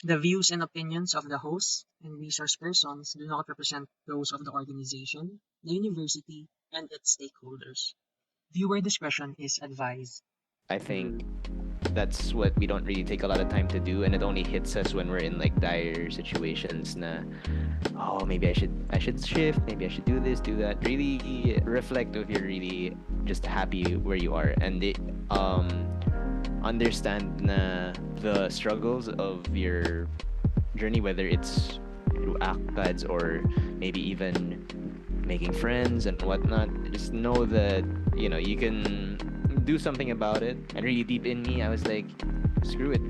The views and opinions of the hosts and resource persons do not represent those of the organization, the university, and its stakeholders. Viewer discretion is advised. I think Mm. that's what we don't really take a lot of time to do, and it only hits us when we're in like dire situations na, oh, maybe I should shift, maybe I should do this, do that. Really reflect if you're really just happy where you are, and understand na the struggles of your journey, whether it's through ACPADs or maybe even making friends and whatnot. Just know that you can do something about it. And really deep in me, I was like, screw it.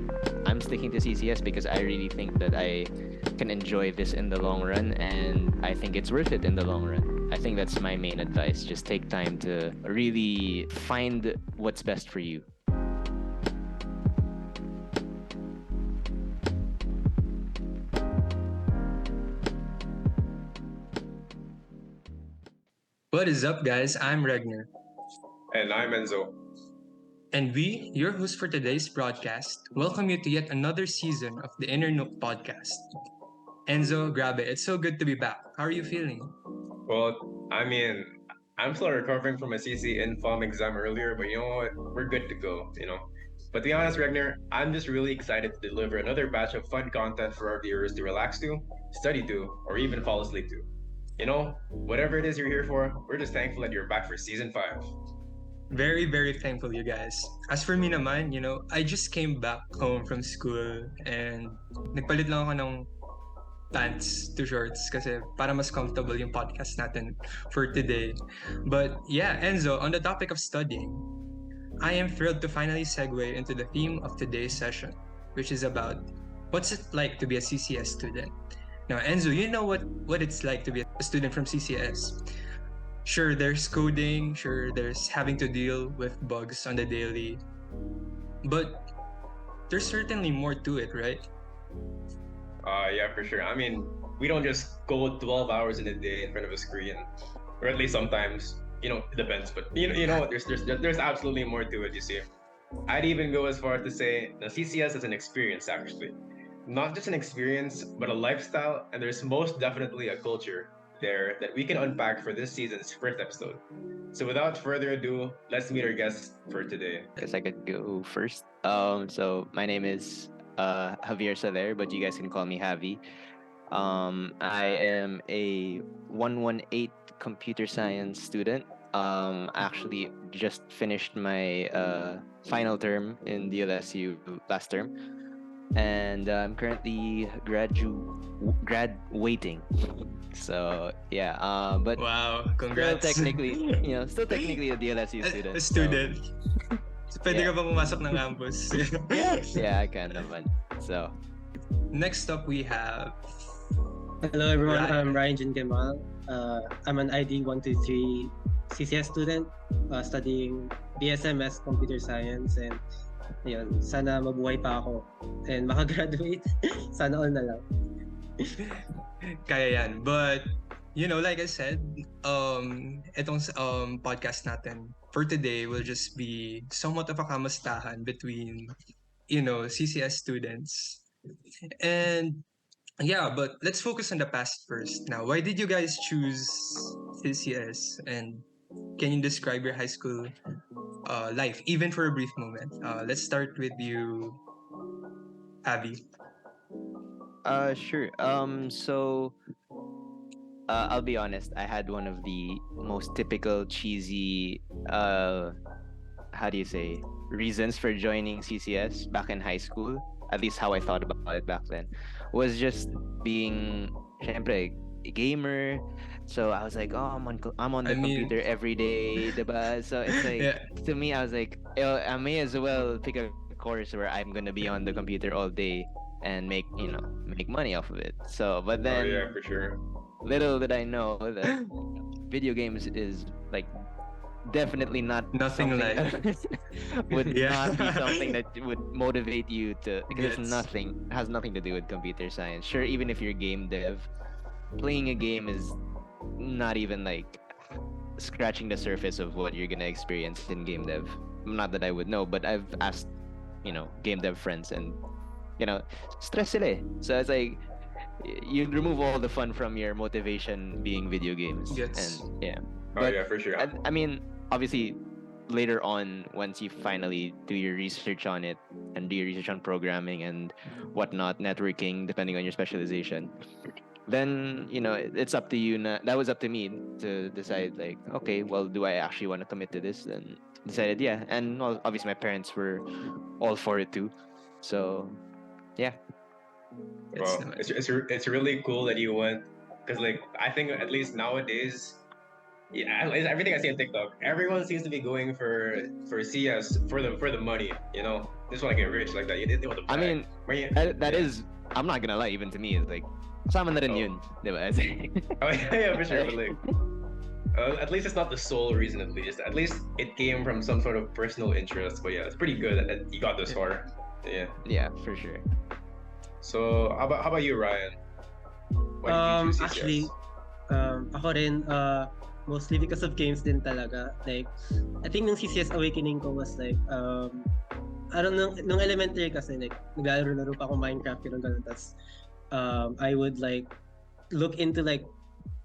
I'm sticking to CCS because I really think that I can enjoy this in the long run, and I think it's worth it in the long run. I think that's my main advice. Just take time to really find what's best for you. What is up, guys? I'm Regner. And I'm Enzo. And we, your hosts for today's broadcast, welcome you to yet another season of the Nook podcast. Enzo, grabe, it's so good to be back. How are you feeling? Well, I mean, I'm still recovering from a CC Infom exam earlier, but you know what? We're good to go. But to be honest, Regner, I'm just really excited to deliver another batch of fun content for our viewers to relax to, study to, or even fall asleep to. Whatever it is you're here for, we're just thankful that you're back for season 5. Very, very thankful, you guys. As for me naman, I just came back home from school and nagpalit lang ako ng pants to shorts kasi para mas comfortable yung podcast natin for today. But yeah, Enzo, on the topic of studying, I am thrilled to finally segue into the theme of today's session, which is about what's it like to be a CCS student. Now, Enzo, you know what it's like to be a student from CCS. Sure, there's coding, sure, there's having to deal with bugs on the daily, but there's certainly more to it, right? Yeah, for sure. I mean, we don't just go 12 hours in a day in front of a screen, or at least sometimes. It depends. But you know what? There's absolutely more to it. You see, I'd even go as far as to say the CCS is an experience, actually, not just an experience, but a lifestyle, and there's most definitely a culture there that we can unpack for this season's first episode. So without further ado, let's meet our guests for today. Guess I could go first. So my name is Javier Soler, but you guys can call me Javi. I am a 118 computer science student. Actually just finished my final term in the LSU last term, and I'm currently graduating. So yeah, but Wow, still congrats. technically a DLSU student. A student. So, pwede yeah. ka pa pumasok ng campus. Yeah, kind of. So Next up, we have Hello everyone, Ryan. I'm Ryan Jin Kemal. I'm an ID 123 CCS student studying BSMS Computer Science, and yun, sana mabuhay pa ako and makagraduate. Sana all na lang. Kaya yan. But, like I said, itong podcast natin for today will just be somewhat of a kamustahan between, CCS students. And yeah, but let's focus on the past first. Now, why did you guys choose CCS? And can you describe your high school life, even for a brief moment? Let's start with you, Abby. sure. So I'll be honest. I had one of the most typical cheesy how do you say, reasons for joining CCS back in high school. At least how I thought about it back then was just being, syempre, a gamer. So I was like, oh, I'm on the computer every day, diba? So it's like, Yeah. to me, I was like, I may as well pick a course where I'm gonna be on the computer all day and make money off of it. So, but Oh then yeah, for sure. little did I know that video games is like definitely not Nothing something would Yeah. not be something that would motivate you to, because Yes. it has nothing to do with computer science. Sure, even if you're game dev, playing a game is not even like scratching the surface of what you're gonna experience in game dev. Not that I would know, but I've asked game dev friends, and stress sila eh. So it's like you remove all the fun from your motivation being video games. Gets. And yeah. Oh But yeah, for sure. I mean, obviously, later on, once you finally do your research on it and do your research on programming and whatnot, networking, depending on your specialization, then it's up to you. That was up to me to decide. Like, okay, well, do I actually want to commit to this? Then decided, yeah. And well, obviously, my parents were all for it too. So, yeah. Gets Well, naman. it's really cool that you went, because like I think at least nowadays, yeah, at least everything I see on TikTok, everyone seems to be going for CS for the money. They just want to get rich like that. They want to I brag. mean, that yeah. is. I'm not gonna lie. Even to me, it's like kasama na rin Oh. yun, di ba? Oh yeah, for sure. But like, at least it's not the sole reason. At least it came from some sort of personal interest. But yeah, it's pretty good that you got this far. Yeah. Yeah, for sure. So how about you, Ryan? Why did you choose CCS? Actually, ako rin, mostly because of games din talaga. Like, I think nung CCS awakening ko was like, I don't know, nung elementary kasi, like, naglalaro-laro pa ako Minecraft, ganun. Tapos, I would like look into like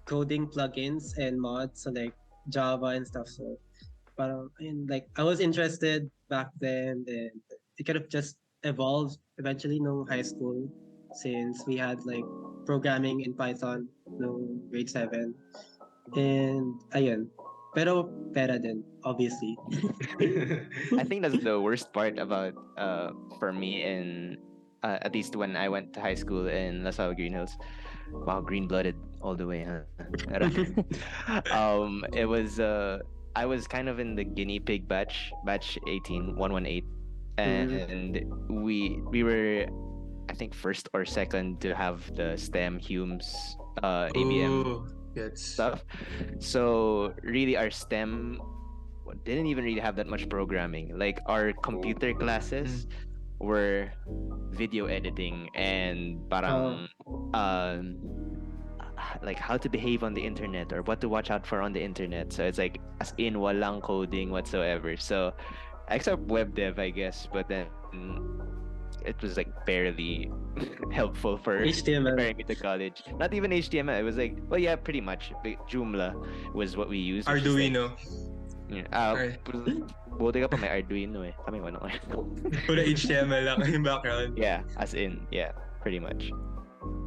coding plugins and mods, so like Java and stuff. So, parang, like, I was interested back then, and it kind of just evolved eventually no high school, since we had like programming in Python no grade 7, and ayun, pero pera din, obviously. I think that's the worst part about for me in at least when I went to high school in Lasal Green Hills. Wow, green blooded all the way, huh? It was I was kind of in the guinea pig batch 18118, and we were, I think, first or second to have the STEM Humes ABM Ooh, gets. stuff. So really our STEM didn't even really have that much programming. Like our computer classes were video editing and parang like how to behave on the internet or what to watch out for on the internet. So it's like as in walang coding whatsoever. So except web dev, I guess, but then it was like barely helpful for HTML. preparing me to college. Not even HTML. It was like, well, yeah, pretty much. Joomla was what we used. which is like- Arduino. Yeah. Alright. Buti ka pa may Arduino eh. Kami wala. Pura HTML lang yung background. Yeah, as in, yeah, pretty much.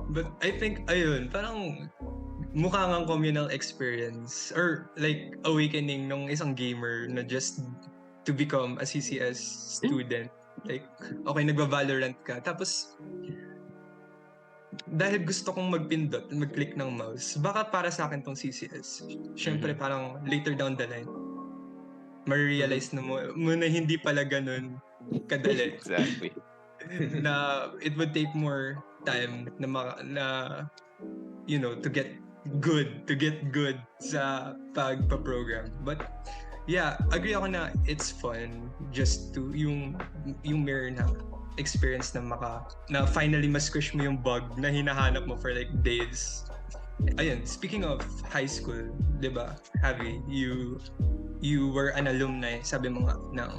But I think, ayun, parang mukha ngang communal experience or like awakening nung isang gamer na just to become a CCS student. Like, okay, nagva-Valorant ka. Tapos, dahil gusto kong magpindot, mag-click ng mouse, baka para sa akin tong CCS. Siyempre, parang later down the line, ma-realize na mo na hindi pala ganun kadali. Exactly. Na it would take more time na to get good sa pagpa-program. But yeah, agree ako na it's fun just to yung mere na experience na na finally ma-squish mo yung bug na hinahanap mo for like days. Ayun, speaking of high school, 'di ba? Javi, you were an alumni, sabi mo nga ng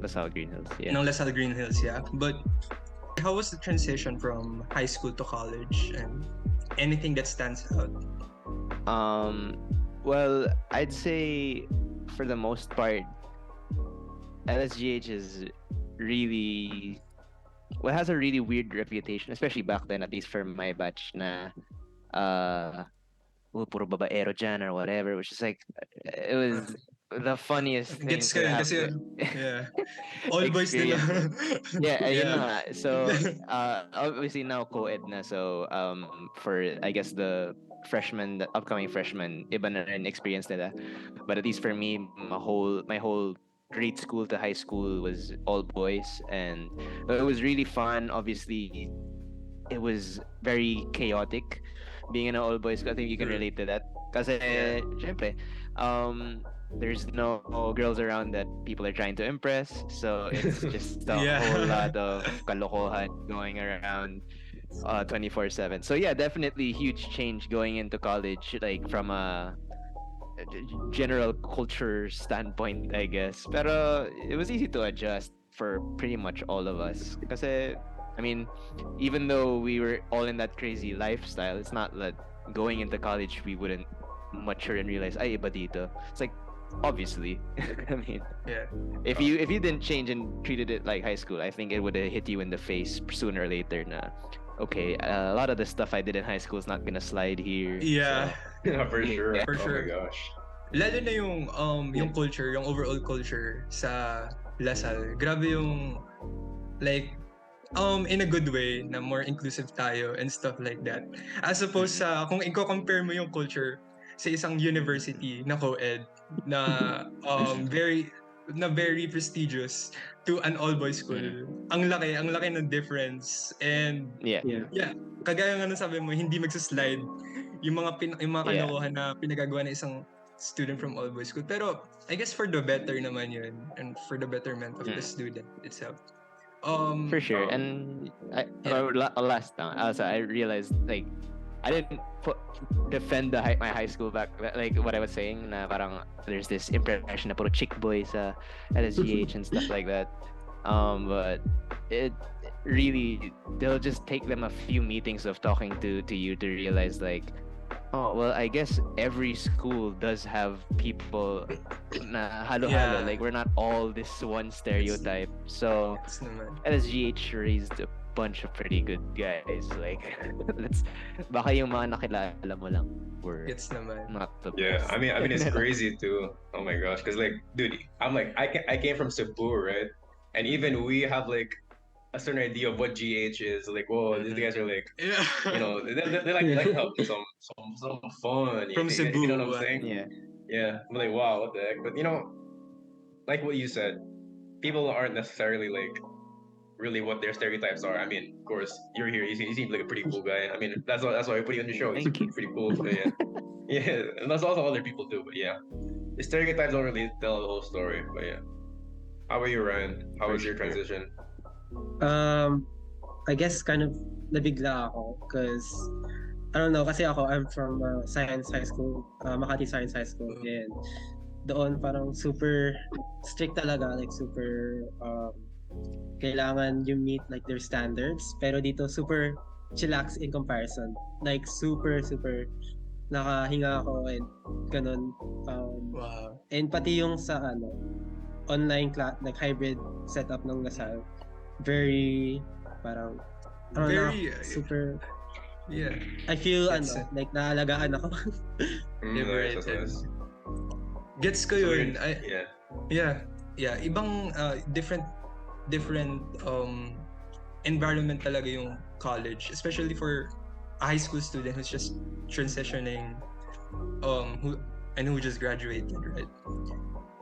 Lasal Green Hills, yeah. ng LaSalle Green Hills, yeah. But how was the transition from high school to college and anything that stands out? Well, I'd say for the most part, LSGH is really has a really weird reputation, especially back then, at least for my batch na puro babaero dyan or whatever, which is like, it was the funniest thing Gets to ka rin have kasi, to yeah. All boys nila. yeah, yun na Yeah. nga. So obviously now co-ed na, so for I guess the upcoming freshmen, iba na rin experience nila. But at least for me, my whole grade school to high school was all boys, and it was really fun. Obviously, it was very chaotic being in an all boys school. I think you can relate to that. Kasi, syempre, there's no girls around that people are trying to impress, so it's just a whole lot of kalokohan going around 24/7. So yeah, definitely huge change going into college, like from a general culture standpoint, I guess. Pero it was easy to adjust. for pretty much all of us. Kasi, I mean, even though we were all in that crazy lifestyle, it's not that going into college we wouldn't mature and realize, ay, iba dito. It's like, obviously. I mean, Yeah. if you didn't change and treated it like high school, I think it would have hit you in the face sooner or later na, okay, a lot of the stuff I did in high school is not gonna slide here. Yeah, Yeah, for sure. Yeah. for Oh sure. my gosh. Lalo na yung culture, yung overall culture sa Lasal. Grabe yung like in a good way na more inclusive tayo and stuff like that. As opposed sa kung i-compare mo yung culture sa isang university na co-ed na very prestigious to an all-boys school. Ang laki ng difference. And Yeah. yeah, kagaya nga nung sabi mo, hindi magsaslide yung mga Yeah. kalokohan na pinagagawa ng isang student from all-boys school. Pero I guess for the better naman yun and for the betterment of the student itself. For sure. And last time, also I realized like I didn't defend my high school back, like what I was saying na parang there's this impression na puro chick boy sa LSGH and stuff like that. But it really, they'll just take them a few meetings of talking to you to realize like, oh well, I guess every school does have people na halo-halo. Yeah. Like we're not all this one stereotype. So Yes naman. LSGH raised a bunch of pretty good guys. Like let's baka yung mga nakilala mo lang were Gets naman. not the Yeah, best. I mean it's crazy too. Oh my gosh, because like, dude, I'm like, I came from Cebu, right? And even we have like a certain idea of what GH is. Like, whoa, these guys are like, Yeah. you know, they like have some fun. From Cebu. You know what I'm saying? Yeah. Yeah, I'm like, wow, what the heck? But you know, like what you said, people aren't necessarily like really what their stereotypes are. I mean, of course, you're here. You seem like a pretty cool guy. I mean, that's why we put you on the show. It's Thank you. pretty cool. But yeah, yeah, and that's also other people too. But yeah, the stereotypes don't really tell the whole story. But yeah, how about you, Ryan? How For was your sure. transition? I guess kind of nabigla ako because I don't know, kasi I'm from Science High School, Makati Science High School, and doon parang super strict talaga, like super kailangan you meet like their standards, pero dito super chillax in comparison, like super nakahinga ako and ganun. Wow. And pati yung sa online class, like hybrid setup ng Lasal, very parang Very, super. Yeah. I feel That's it. like naalagaan ako. Nice, that's nice. Gets ko So yun. yeah. Yeah. Ibang different environment talaga yung college, especially for a high school student who's just transitioning who just graduated, right?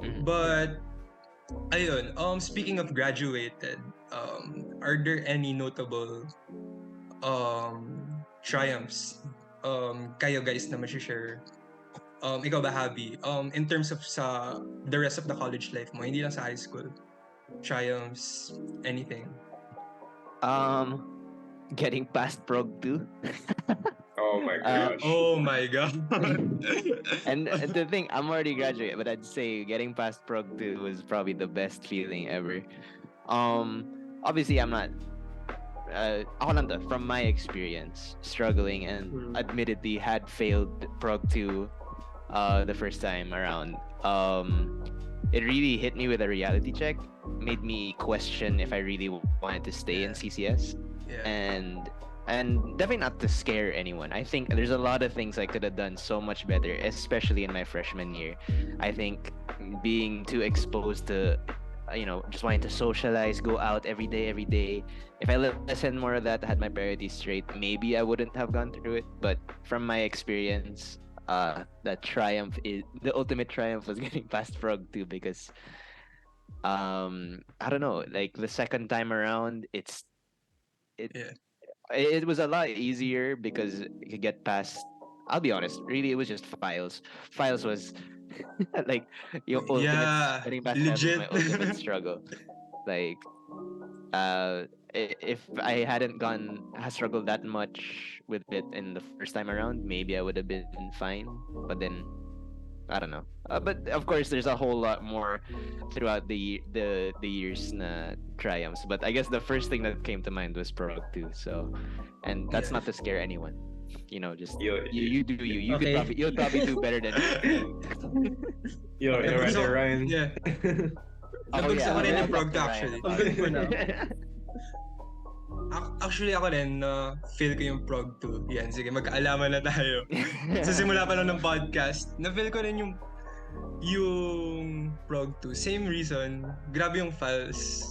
Mhm. But ayun, speaking of graduated, are there any notable triumphs kayo guys na ma-share? Ikaw ba, Javi? In terms of sa the rest of the college life mo, hindi lang sa high school. Triumphs, anything. Getting past Prog 2. Oh my gosh. Oh my god. And the thing, I'm already graduate, but I'd say getting past Prog 2 was probably the best feeling ever. Obviously, I'm not. Ako lang to, from my experience, struggling and admittedly had failed Prog 2 the first time around. It really hit me with a reality check, made me question if I really wanted to stay in CCS. Yeah. And definitely not to scare anyone. I think there's a lot of things I could have done so much better, especially in my freshman year. I think being too exposed to, just wanting to socialize, go out every day. If I listened more of that, had my priorities straight, maybe I wouldn't have gone through it. But from my experience, the ultimate triumph was getting past Frog 2 because I don't know, like the second time around it was a lot easier because you could get past. I'll be honest, really it was just files. Files was like your ultimate Yeah, getting past legit. files was my ultimate struggle. Like if I hadn't struggled that much with it in the first time around, maybe I would have been fine. But then I don't know. But of course, there's a whole lot more throughout the years na triumphs. But I guess the first thing that came to mind was Prog 2. So, and that's Yeah. not to scare anyone. Just Yo, you do you. Okay. You'll probably do better than me. So, Ryan. yeah. Oh Nabagsak ko yeah, rin we'll yung talk prog to Ryan actually. about Ang good it. for now. Actually ako rin, feel ko yung prog 2. Yan, sige, magkaalaman na tayo. Sa simula pa lang ng podcast, na-feel ko rin yung prog 2. Same reason, grabe yung files.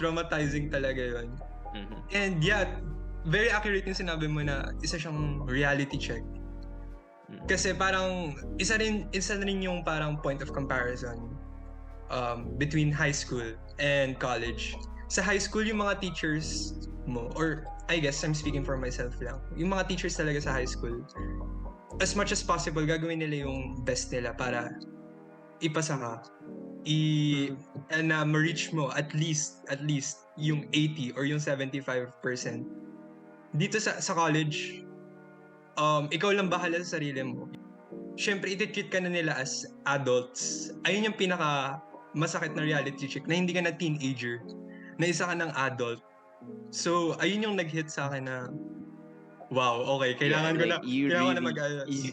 Traumatizing talaga yun. Mhm. And yeah, very accurate yung sinabi mo na isa siyang reality check. Kasi parang isa rin yung parang point of comparison between high school and college. Sa high school, yung mga teachers mo, or I guess I'm speaking for myself lang, yung mga teachers talaga sa high school, as much as possible, gagawin nila yung best nila para ipasa ka. Na ma-reach mo at least yung 80 or yung 75%. Dito sa college, ikaw lang bahala sa sarili mo. Siyempre, iti-treat ka na nila as adults. Ayun yung pinaka masakit na reality check, na hindi ka na teenager, na isa ka ng adult. So, ayun yung nag-hit sa akin na, wow, okay, kailangan ko na, kailangan ko na mag-ayos. You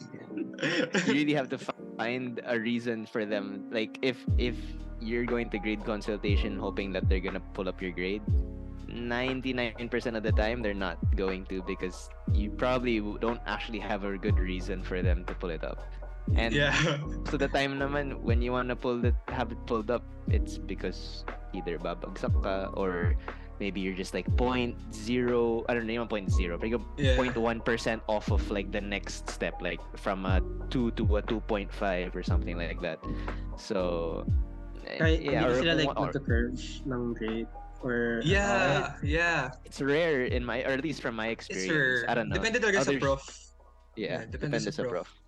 really have to find a reason for them. Like, if you're going to grade consultation hoping that they're gonna pull up your grade, 99% of the time they're not going to, because you probably don't actually have a good reason for them to pull it up. And Yeah. so the time naman when you wanna have it pulled up, it's because either babagsak ka, or maybe you're just like 0.0, I don't know, yung 0.0, pero Yeah. 0.1% off of like the next step, like from a 2 to a 2.5 or something like that. So Kahit hindi or, sila like or mag-curve ng grade or Yeah. it's rare in my, or at least from my It's experience. rare. I don't know. Depende talaga sa Others- prof. Yeah, depende depende sa sa prof. prof.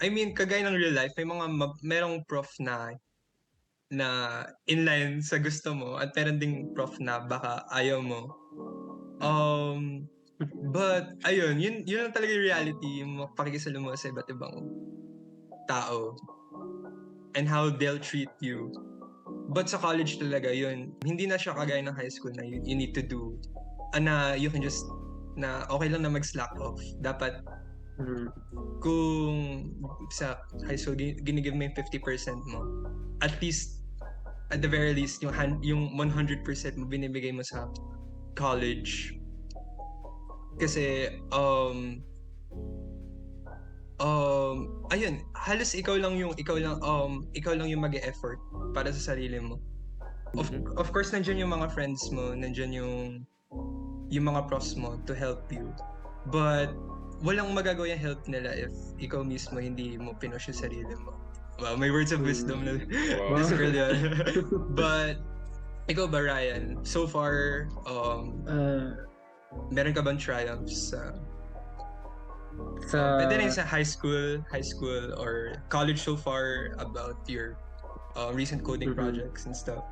I mean, kagaya ng real life, may merong prof na inline sa gusto mo, at meron ding prof na baka ayaw mo. But ayun, yun lang talaga yung reality, yung pakikisalamuha sa iba't ibang tao and how they'll treat you. But sa college talaga yun, hindi na siya kagaya ng high school na you need to do, na you can just, na okay lang na mag-slack off. Dapat kung sa high school ginigive mo yung 50% mo, at least, at the very least, yung 100% mo binibigay mo sa college. Kasi ayun, halos ikaw lang yung mag-e-effort para sa sarili mo. Of course, nandiyan yung mga friends mo, nandiyan yung mga profs mo to help you. But walang magagawa yung help nila if ikaw mismo hindi mo pinush yung sarili mo. Wow, may words of wisdom na this girl yan. But ikaw ba, Ryan? So far, meron ka bang triumphs pwede rin sa high school or college so far about your recent coding projects and stuff?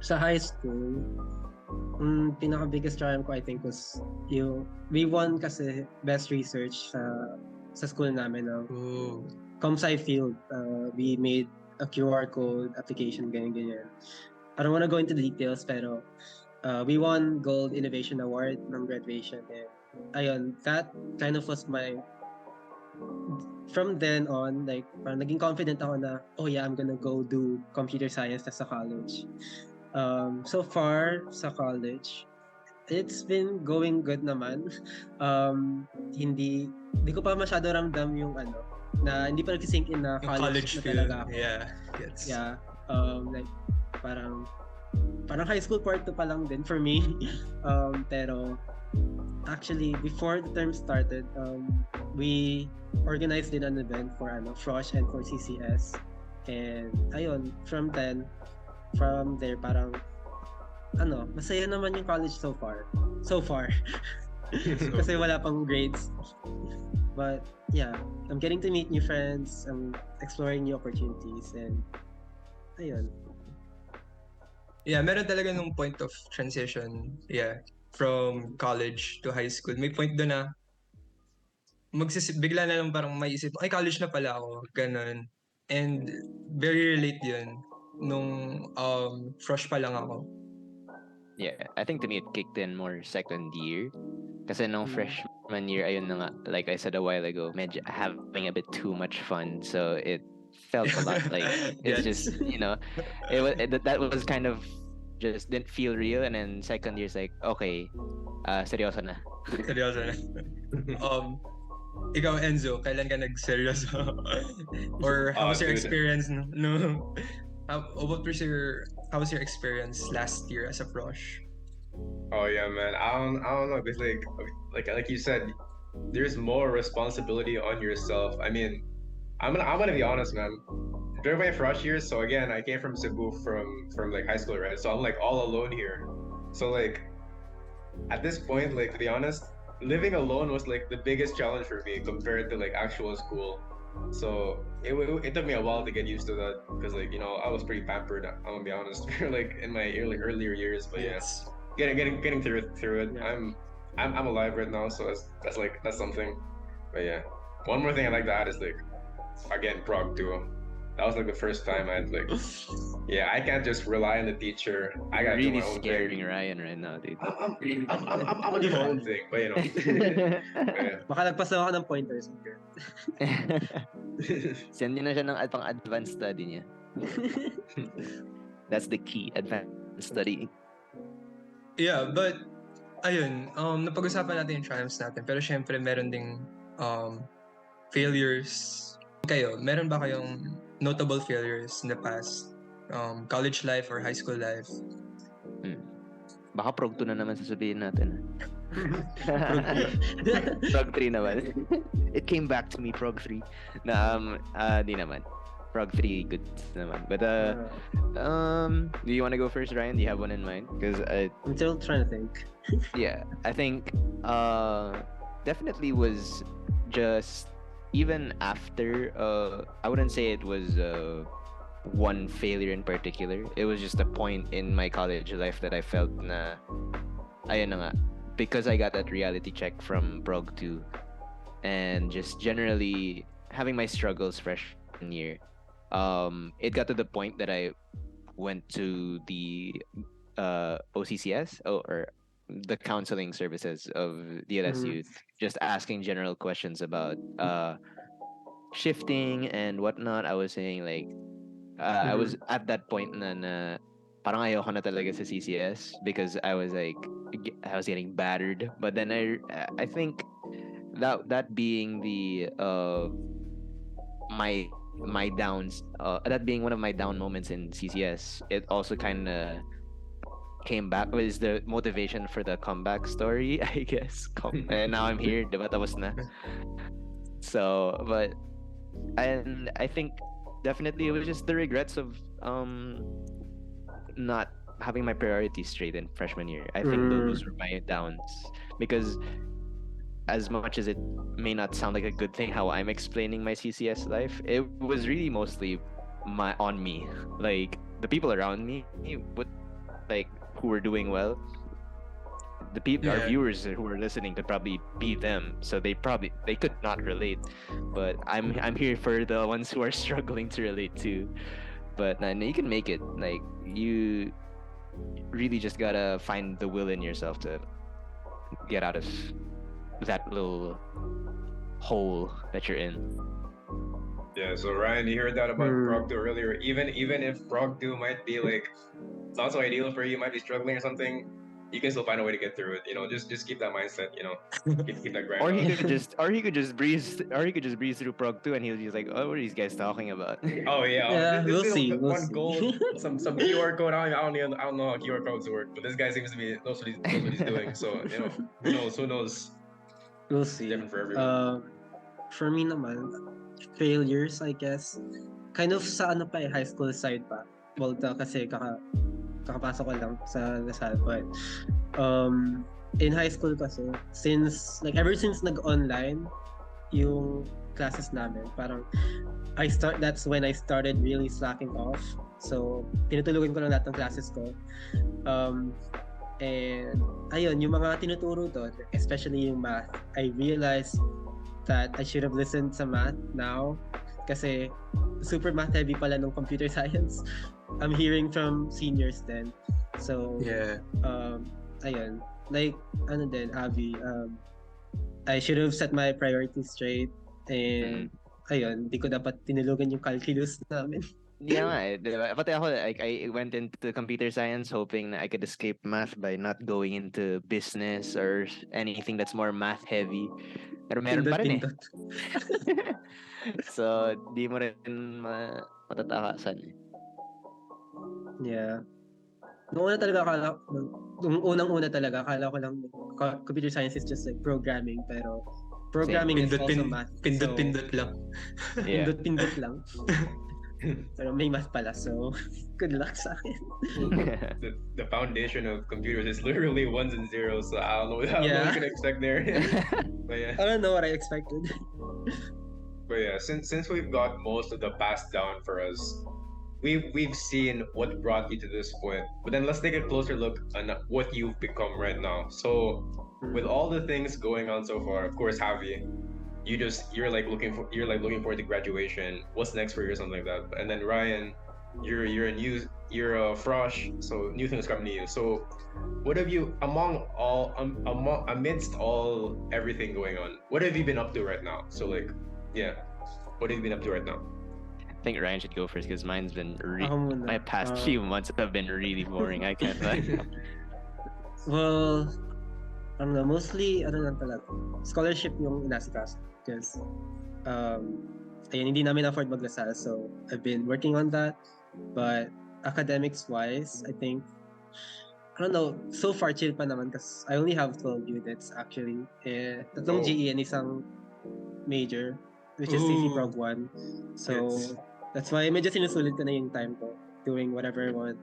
Sa high school, pinaka-biggest triumph ko I think was we won kasi best research sa school namin ng ComSci field. We made a QR code application, ganyan. I don't want to go into the details, pero we won Gold Innovation Award ng graduation, and ayun, that kind of was from then on, like, parang naging confident ako na, oh yeah, I'm gonna go do computer science sa college. So far sa college, it's been going good naman. Hindi ko pa masyado ramdam yung na hindi pa nag-sink in na college na feel. talaga ako. Yeah, gets. Yeah. Like parang high school part 2 pa lang din for me. Pero actually before the term started, we organized din an event for Frosh and for CCS. And ayun, from there parang masaya naman yung college so far. Kasi wala pang grades. But yeah, I'm getting to meet new friends, I'm exploring new opportunities, and ayun. Yeah, meron talaga nung point of transition, from college to high school. May point doon na bigla na lang parang may isip, ay college na pala ako, ganun. And very relate yun nung fresh pa lang ako. Yeah, I think to me it kicked in more second year. Kasi nung Mm. freshman year, ayun na nga, like I said a while ago, medyo having a bit too much fun. So it felt a lot like it's Yes. just, that was kind of just didn't feel real. And then second year's like, okay, seryoso na. Seryoso na. Ikaw Enzo, kailan ka nag-seryoso? Or how was your Dude. experience how was your experience last year as a frosh? Oh yeah, man. I don't know. It's like you said, there's more responsibility on yourself. I mean, I'm gonna be honest, man. During my first year, so again, I came from Cebu from like high school, right? So I'm like all alone here. So like at this point, like to be honest, living alone was like the biggest challenge for me compared to like actual school. So it took me a while to get used to that because like I was pretty pampered. I'm gonna be honest, like in my earlier years. But yeah, Yes. getting through it. Yeah. I'm alive right now, so that's something. But yeah, one more thing I like to add is like again Prague too. That was like the first time I'd like yeah, I can't just rely on the teacher. I gotta Really do my own scaring thing. Ryan right now, dude. I'm gonna do my own thing, but yeah. Baka nagpasa ako ng pointers. Send niyo na siya ng pang advanced study niya. That's the key, advanced study. Yeah, but ayun, napag-usapan natin yung triumphs natin, pero syempre meron ding failures. Kayo, meron ba kayong notable failures in the past? College life or high school life? Baka prog 2 na naman sasabihin natin. Prog 3 naman. It came back to me, prog 3. Na di naman. Prog 3 good naman. But do you want to go first, Ryan? Do you have one in mind? Because I'm still trying to think. yeah, I think definitely was just even after I wouldn't say it was one failure in particular. It was just a point in my college life that I felt na ayun na nga, because I got that reality check from Prog 2 and just generally having my struggles freshman year. It got to the point that I went to the OCCS or the counseling services of the LSU, just asking general questions about shifting and whatnot. I was saying like I was at that point na parang ayoko na talaga sa CCS because I was getting battered. But then I think that being the my downs, that being one of my down moments in CCS, it also kind of came back was the motivation for the comeback story, I guess. And now I'm here, diba tapos na. So, and I think definitely it was just the regrets of not having my priorities straight in freshman year. I think those were my downs because as much as it may not sound like a good thing how I'm explaining my CCS life, it was really mostly on me. Like the people around me would like who were doing well, the people, our viewers who are listening could probably be them, so they could not relate, but I'm here for the ones who are struggling to relate too. But you can make it. Like you really just gotta find the will in yourself to get out of that little hole that you're in. Yeah, so Ryan, you heard that about Prog 2 earlier. Even if Prog 2 might be like not so ideal for you, might be struggling or something, you can still find a way to get through it. Just keep that mindset. Keep that grind. Or he could just breeze through Prog 2 and he was just like, oh, what are these guys talking about? Oh yeah, Yeah, we'll see. One goal, some QR code. I don't know how QR codes work, but this guy seems to be knows what he's doing. So who knows? We'll see. Different for everyone. For me naman, failures, I guess. Kind of sa high school side pa. Well, kasi kakapasok ko lang sa Lasal. But in high school kasi, ever since nag-online yung classes namin, parang that's when I started really slacking off. So, tinutulugan ko lang lahat ng classes ko. And ayun, yung mga tinuturo doon, especially yung math, I realized that I should have listened sa math now kasi super math heavy pala nung computer science. I'm hearing from seniors then. So, Yeah. ayun. Like, ano din, Avi, I should have set my priorities straight and ayun, di ko dapat tinulugan yung calculus namin. Yeah, nga eh, di ba? Pati ako, like, I went into computer science hoping na I could escape math by not going into business or anything that's more math heavy. Pero meron pa rin eh. Pindot. So, di mo rin matatakasan eh. Yeah. Nung una talaga nung unang-una talaga, akala ko lang computer science is just like programming, pero programming is also math. Pindot lang. Yeah. Pindot lang. Pero may math pala, so good luck sa akin. The foundation of computers is literally ones and zeros, so I don't know what you can expect there. But yeah. I don't know what I expected. But yeah, since we've got most of the past down for us, we've seen what brought you to this point. But then let's take a closer look on what you've become right now. So with all the things going on so far, of course, Javi, you're looking forward to graduation. What's next for you or something like that. And then Ryan, you're a Frosh, so new things coming to you. So what have you amidst all everything going on, what have you been up to right now? So like, yeah, what have you been up to right now? I think Ryan should go first because mine's been my past Uh, few months have been really boring. I can't lie. Well, I don't know, mostly ano lang talaga. Scholarship yung inasikaso because ayun, hindi namin afford maglasal, so I've been working on that. But academics wise, I think I don't know, so far chill pa naman kasi I only have 12 units actually. Tatlong GE and isang major, which is CC Prog 1. So that's why medyo sinusulit ko na yung time ko doing whatever I want.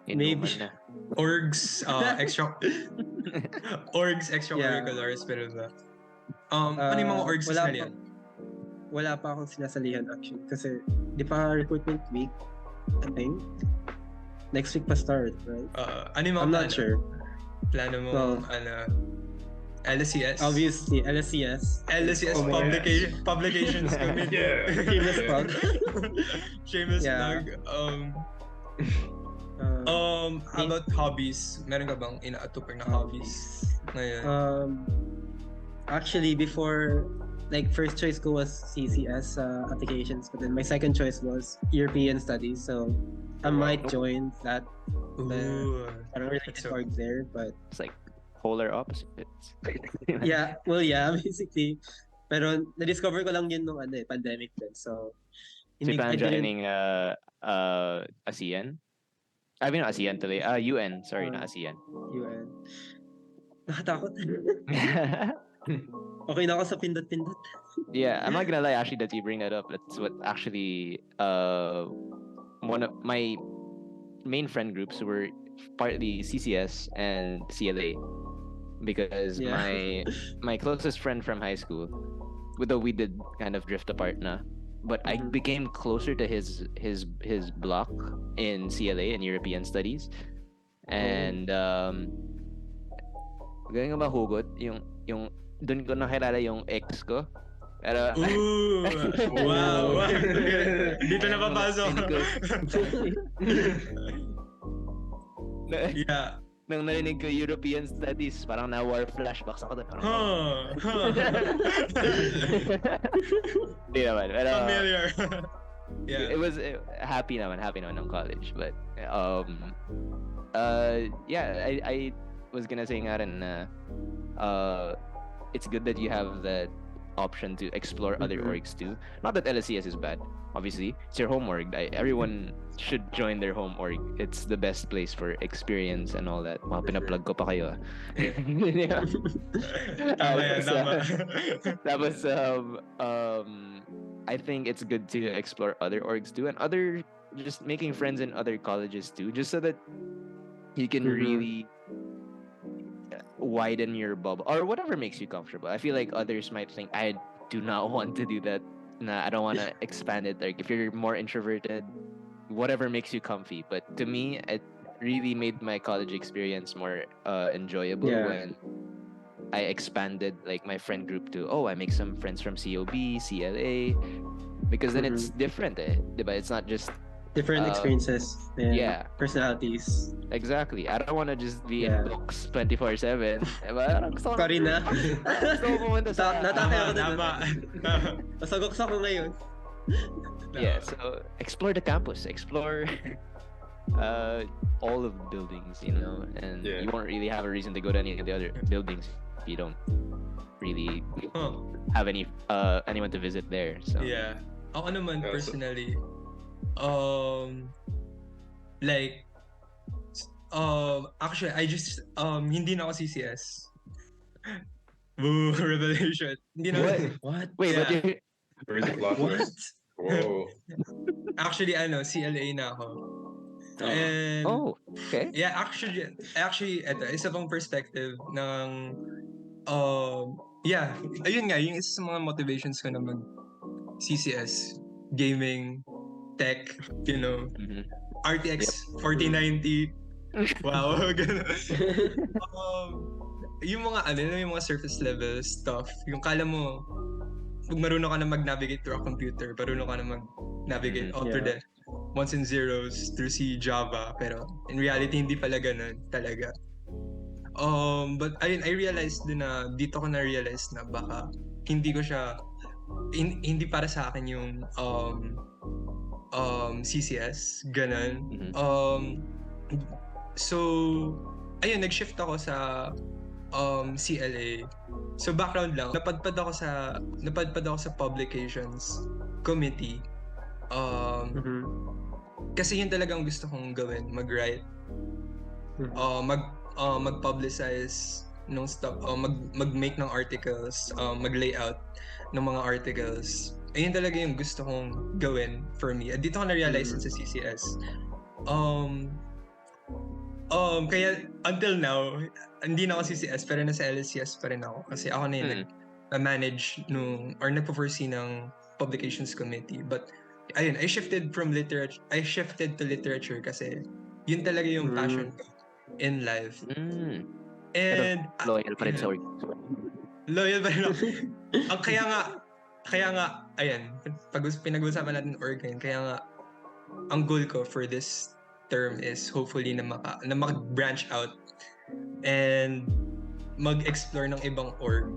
Maybe Na. Orgs, extracurriculars, pero ba? Ano yung mga orgs na yan? Wala pa akong sinasalihan actually kasi di pa recruitment week, I think. Next week pa start, right? Ano yung mga I'm not sure. Plano mo, LSCS? Obviously, LSCS. LSCS Publications Committee. Yeah. Shameless plug. Shameless Yeah. plug. How about hobbies? Meron ka bang inaatupag na hobbies ngayon? Actually, before, like, first choice ko was CCS applications, but then my second choice was European studies, so I might join that. I don't really get org there, but It's like polar opposites. yeah, basically. Pero na-discover ko lang yun nung pandemic din, so So you plan on joining ASEAN? I mean, not ASEAN today. UN. Sorry, not ASEAN. UN. Nakatakot. Okay na ako sa pindot-pindot. Yeah, I'm not gonna lie. Actually, that you bring that up, that's what actually one of my main friend groups were partly CCS and CLA because my closest friend from high school, though we did kind of drift apart na, but I became closer to his block in CLA and European Studies, and galing ba hugot yung doon ko nakilala yung ex ko. Pero wow. Dito na papasok. Yeah. Nang narinig ko European Studies, parang na-war flashbacks ako doon. Hindi naman. Pero, familiar. Yeah. It was happy naman ng college. But, yeah, I was gonna say nga rin na it's good that you have that option to explore other orgs too. Not that LSCS is bad. Obviously, it's your home org. Everyone should join their home org. It's the best place for experience and all that. Mga pinaplug ko pa kayo. Tapos, I think it's good to explore other orgs too, and just making friends in other colleges too, just so that you can really widen your bubble or whatever makes you comfortable. I feel like others might think I do not want to do that. Nah, I don't want to expand it. Like if you're more introverted, whatever makes you comfy. But to me, it really made my college experience more enjoyable I expanded like my friend group to, I make some friends from COB, CLA, because then it's different, diba? It's not just Different experiences and yeah, personalities. exactly. I don't want to just be in Yeah. books 24/7. Diba? Gusto ko Sorry na. gusto ko pumunta sa Natatay ako dun. Tama. Masagok ako ngayon. yeah, so explore the campus, explore all of the buildings, you know, and Yeah. you won't really have a reason to go to any of the other buildings if you don't really Huh. have anyone to visit there. So Yeah. Ako naman Yeah, so- personally, like, actually, I just, hindi na ako CCS. Boo, revelation. Hindi na. What? wait, but Yeah. you Where's the plot What? twist? Whoa. Actually, CLA na ako. And, okay. yeah, actually, eto, isa pang perspective ng, yeah, ayun nga, yung isa sa mga motivations ko na mag CCS, gaming, tech, you know, Mhm. RTX 4090. Wow, ganun. Yung mga yung mga surface level stuff, yung kala mo pag marunong ka na mag-navigate through a computer, marunong ka na mag-navigate all through the ones and zeros through Java, pero in reality hindi pala ganun talaga. But ayun, I realized din na dito ko na-realize na baka hindi ko siya hindi para sa akin yung CCS, ganun. So ayun, nag-shift ako sa CLA. So background lang, napadpad ako sa publications committee. Kasi yun talagang gusto kong gawin, mag-write, mag-publicize ng stuff, mag-make ng articles, mag-layout ng mga articles. Ayun talaga yung gusto kong gawin for me. At dito ko na-realize sa CCS. Kaya until now, hindi na ako CCS pero nasa LSCS pa rin ako. Kasi ako na yung nag-manage or nagpo-foresee ng publications committee. But ayun, I shifted to literature kasi yun talaga yung passion ko in life. And loyal pa rin sa work. Loyal pa rin ako. Kaya nga, ayan, pinag-usapan natin organ, kaya nga, ang goal ko for this term is hopefully na mag-branch out and mag-explore ng ibang org.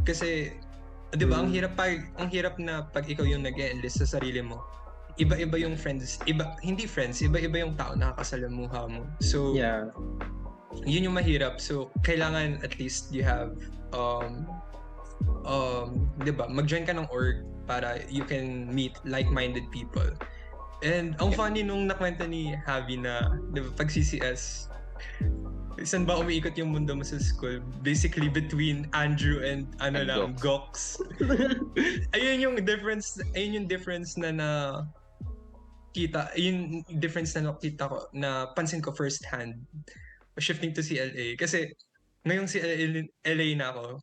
Kasi, di ba, ang hirap na pag ikaw yung nag-enlist sa sarili mo, iba-iba yung friends, iba-iba yung tao na nakakasalamuha mo. So, yeah. Yun yung mahirap. So, kailangan at least you have diba, mag-join ka ng org para you can meet like-minded people. And ang funny nung nakwenta ni Javi na, diba, pag CCS, saan ba umiikot yung mundo mo sa school? Basically between Andrew and Gox. Ayun yung difference na nakita ko, na pansin ko first hand shifting to CLA. Kasi ngayong CLA na ako,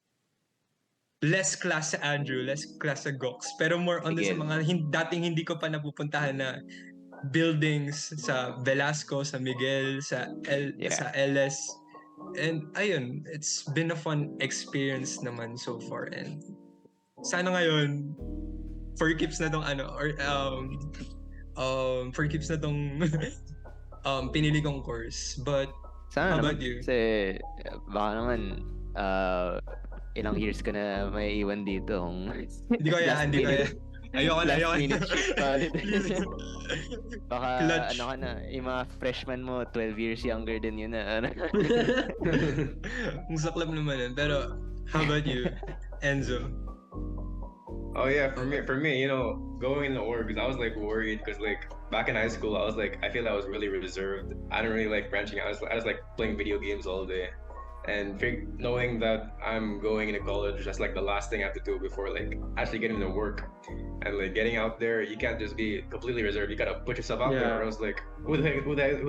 less class sa Andrew, less class sa Gox, pero more on sa mga dating hindi ko pa napupuntahan na buildings sa Velasco, sa Miguel, sa LS. And ayun, it's been a fun experience naman so far. And sana ngayon, for keeps na tong for keeps na tong pinili kong course. But sana how naman, about you? Kasi baka naman ilang years ka na may iwan dito. Hindi ko yan. Ayoko na. Baka Clutch. ano ka na, yung mga freshman mo 12 years younger than yun na. Ang saklap naman yun. Pero how about you, Enzo? Oh yeah, for me, you know, going in the org, because I was like worried, because like back in high school, I was like, I feel I was really reserved. I didn't really like branching out. I was like playing video games all day, and knowing that I'm going into college, that's like the last thing I have to do before like actually getting to work, and like getting out there, you can't just be completely reserved. You gotta put yourself out there, or else like who the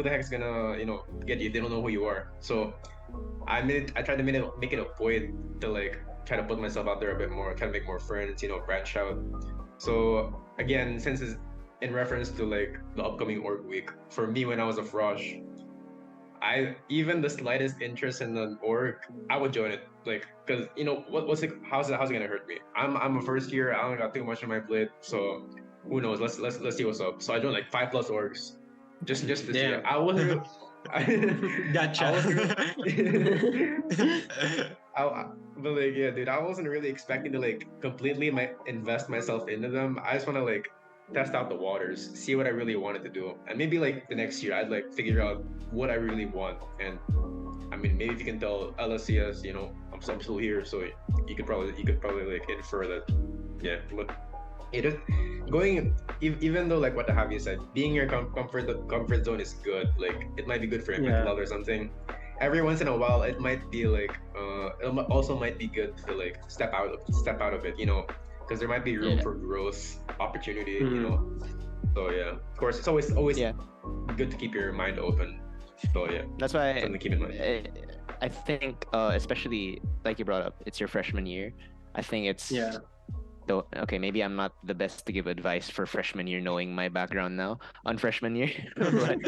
heck's gonna get you? They don't know who you are. So I tried to make it a point to like try to put myself out there a bit more, try to make more friends, branch out. So again, since it's in reference to like the upcoming org week, for me when I was a frosh, I even the slightest interest in an org, I would join it. Like, cause what's it? How's it gonna hurt me? I'm a first year. I don't got too much on my plate, so who knows? Let's see what's up. So I joined like 5+ orgs, just to see. Damn. I wasn't. Gotcha. I wasn't. But like, yeah, dude, I wasn't really expecting to like completely invest myself into them. I just want to like test out the waters, see what I really wanted to do, and maybe like the next year I'd like figure out what I really want. And I mean, maybe if you can tell LSCS, I'm still here, so you could probably like infer that, yeah. But it is going, even though like what the Javi said, being your comfort zone is good. Like it might be good for your mental health or something. Every once in a while, it might be like also might be good to like step out of it, because there might be room for growth, opportunity, So yeah, of course, it's always Yeah. good to keep your mind open. So yeah, That's why something to keep in mind. I think, especially like you brought up, it's your freshman year. I think it's Yeah. though. Okay, maybe I'm not the best to give advice for freshman year, knowing my background now on freshman year. But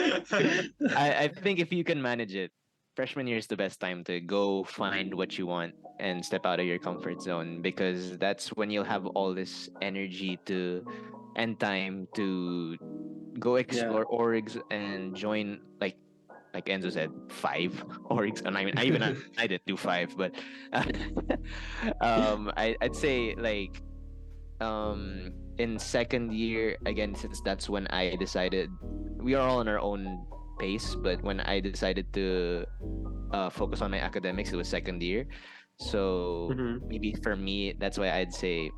I think if you can manage it, freshman year is the best time to go find what you want and step out of your comfort zone, because that's when you'll have all this energy to and time to go explore orgs and join, like Enzo said, 5 orgs. And I mean, I did do 5, but I'd say like in second year again, since that's when I decided we are all on our own pace, but when I decided to focus on my academics, it was second year. So maybe for me, that's why I'd say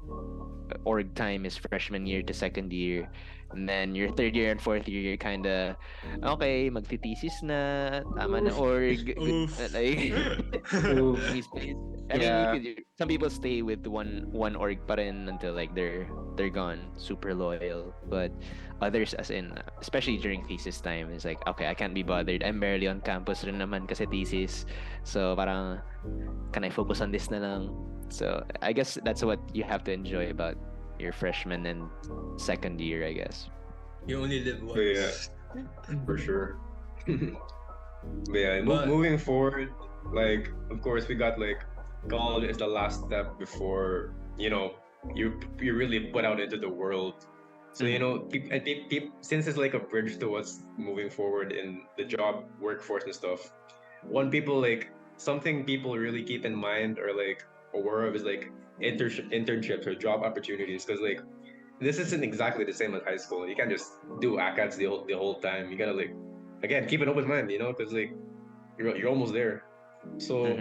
org time is freshman year to second year. And then your third year and fourth year, you're kind of, okay, magti-thesis na, tama na org. Oof. Like, Oof. I mean, Yeah. some people stay with one org pa rin until like they're gone, super loyal. But others, as in, especially during thesis time, is like, okay, I can't be bothered. I'm barely on campus rin naman kasi thesis. So parang, can I focus on this na lang? So I guess that's what you have to enjoy about your freshman and second year, I guess. You only live once. Yeah. For sure. But yeah, But- moving forward, like of course we got like college is the last step before you really put out into the world. So since it's like a bridge to what's moving forward in the job workforce and stuff, something people really keep in mind or like aware of is like internships or job opportunities, because like this isn't exactly the same as high school. You can't just do ACADS the whole time. You gotta like, again, keep an open mind, because like you're almost there. So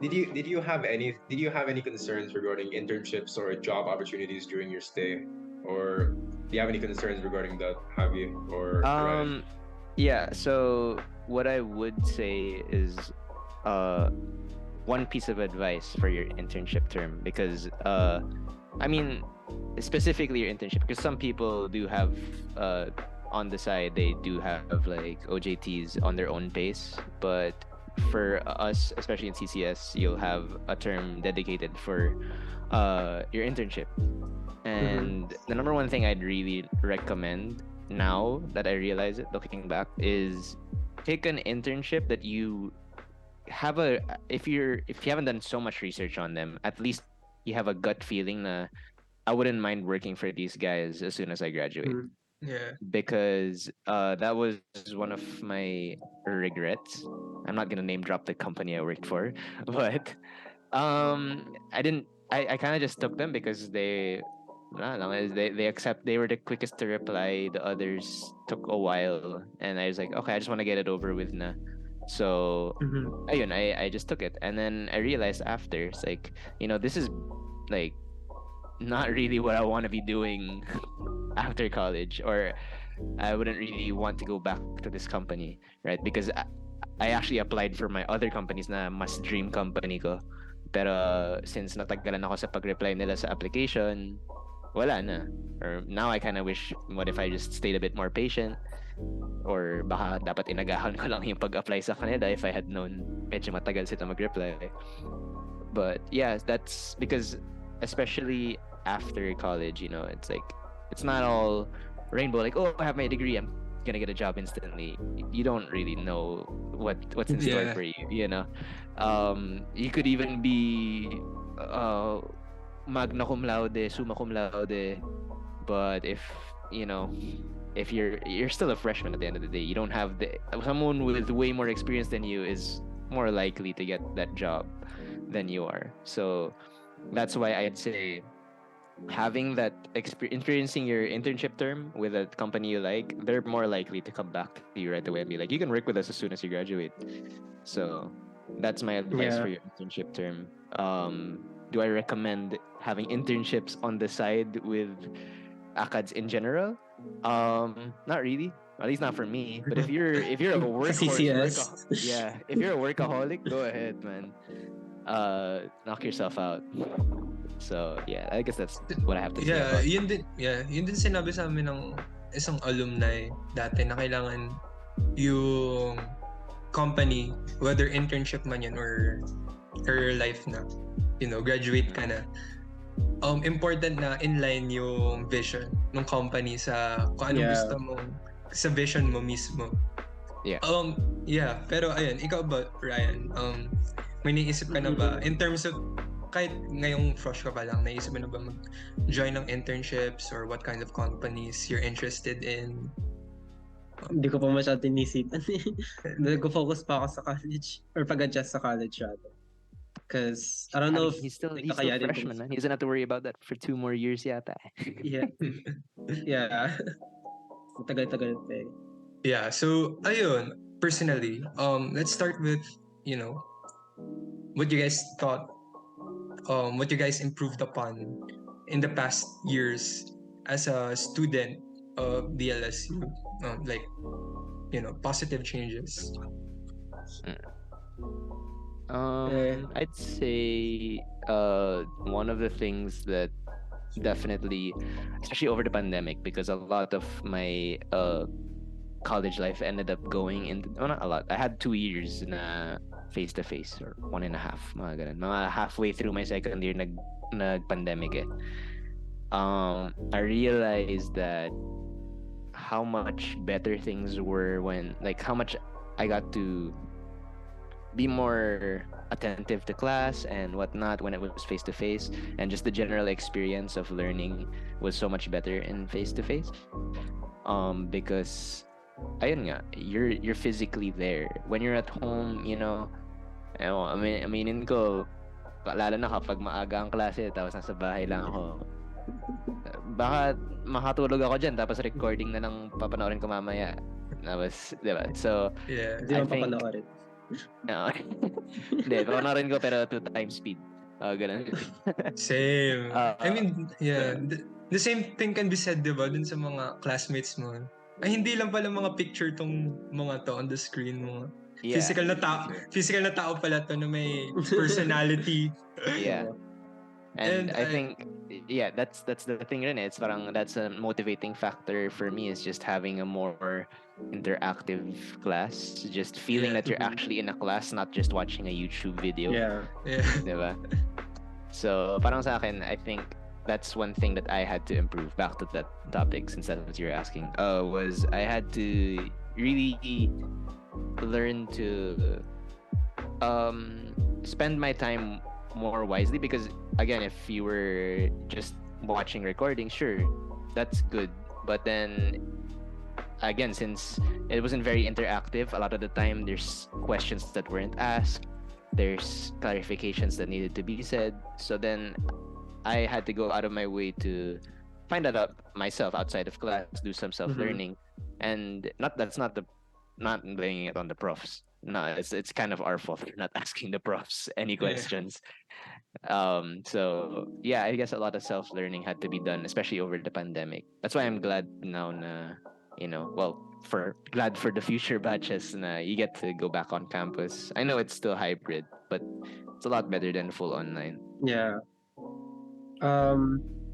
did you have any concerns regarding internships or job opportunities during your stay, or do you have any concerns regarding that, Javi or Ryan? Yeah, so what I would say is one piece of advice for your internship term, because I mean, specifically your internship, because some people do have on the side, they do have like OJTs on their own pace, but for us, especially in CCS, you'll have a term dedicated for your internship. And the number one thing I'd really recommend, now that I realize it looking back, is pick an internship that you have if you haven't done so much research on them, at least you have a gut feeling that I wouldn't mind working for these guys as soon as I graduate. Yeah. Because that was one of my regrets. I'm not gonna name drop the company I worked for, but I kind of just took them because they were the quickest to reply. The others took a while, and I was like, okay, I just want to get it over with na. So ayun, I just took it, and then I realized after, it's like, this is like not really what I want to be doing after college, or I wouldn't really want to go back to this company, right? Because I actually applied for my other companies na mas dream company ko. Pero since natagalan ako sa pag-reply nila sa application, wala na. Or now I kind of wish, what if I just stayed a bit more patient? Or baka dapat inagahan ko lang yung pag-apply sa kanila if I had known medyo matagal sila mag-reply. But yeah, that's because especially after college, it's like, it's not all rainbow, like, oh, I have my degree, I'm gonna get a job instantly. You don't really know what's in store Yeah. for you. You could even be uh magna cum laude, summa cum laude, but you know if you're still a freshman at the end of the day, you don't have the someone with way more experience than you is more likely to get that job than you are. So that's why I'd say having that experiencing your internship term with a company you like, they're more likely to come back to you right away and be like, you can work with us as soon as you graduate. So that's my advice Yeah. for your internship term. Do I recommend having internships on the side with ACADS in general? Not really. At least not for me. But if you're a Sa workhorse, CCS. yeah, if you're a workaholic, go ahead, man. Knock yourself out. So yeah, I guess that's what I have to say about. Yun din sinabi sa amin ng isang alumni dati na kailangan yung company, whether internship man yan or life na, graduate ka na, important na inline yung vision ng company sa kung anong Yeah. gusto mo, sa vision mo mismo. Yeah. Pero ayun, ikaw ba, Ryan? May naisip ka na ba in terms of kahit ngayong fresh ka pa lang, naisip mo na ba mag-join ng internships or what kind of companies you're interested in? Hindi ko pa masyado inisipan. Nag-focus pa ako sa college or pag-adjust sa college rather. Because I don't know if He's still kakayanin ko. freshman, man. He doesn't have to worry about that for 2 more years yata. Yeah. Yeah. Matagal-tagal pa eh. Yeah, so ayun, personally, let's start with, what you guys thought, what you guys improved upon in the past years as a student of the LSU, like, positive changes. I'd say one of the things that definitely, especially over the pandemic, because a lot of my college life ended up going into, not a lot. I had 2 years na face to face or 1.5, mga ganun. Mga halfway through my second year nag-pandemic eh. I realized that how much better things were when, like, how much I got to be more attentive to class and whatnot when it was face to face, and just the general experience of learning was so much better in face to face. Because ayun nga, you're physically there. When you're at home, aminin ko, lalo na kapag maaga ang klase tapos nasa bahay lang ako, baka makatulog ako dyan tapos recording na lang papanoorin ko mamaya. Tapos, diba? So, Yeah. Hindi I mo think papanoorin. no. Hindi, papanoorin ko pero 2 times speed. Ganun. Same. I mean, yeah. the same thing can be said, diba, dun sa mga classmates mo. Ay, hindi lang pala mga picture tong mga to on the screen mo. Yeah. Physical na tao pala to na may personality. Yeah. And And I think, yeah, that's the thing rin eh. It's parang that's a motivating factor for me, is just having a more interactive class, just feeling Yeah. that you're actually in a class, not just watching a YouTube video. Yeah. Diba? So parang sa akin, I think that's one thing that I had to improve. Back to that topic, since that's what you're asking, was I had to really learn to spend my time more wisely, because again, if you were just watching recording, sure, that's good, but then again, since it wasn't very interactive, a lot of the time there's questions that weren't asked, there's clarifications that needed to be said, so then I had to go out of my way to find that out myself outside of class, do some self-learning. And not blaming it on the profs. No, it's kind of our fault for not asking the profs any questions. So yeah, I guess a lot of self-learning had to be done, especially over the pandemic. That's why I'm glad now na, glad for the future batches na you get to go back on campus. I know it's still hybrid, but it's a lot better than full online. Yeah.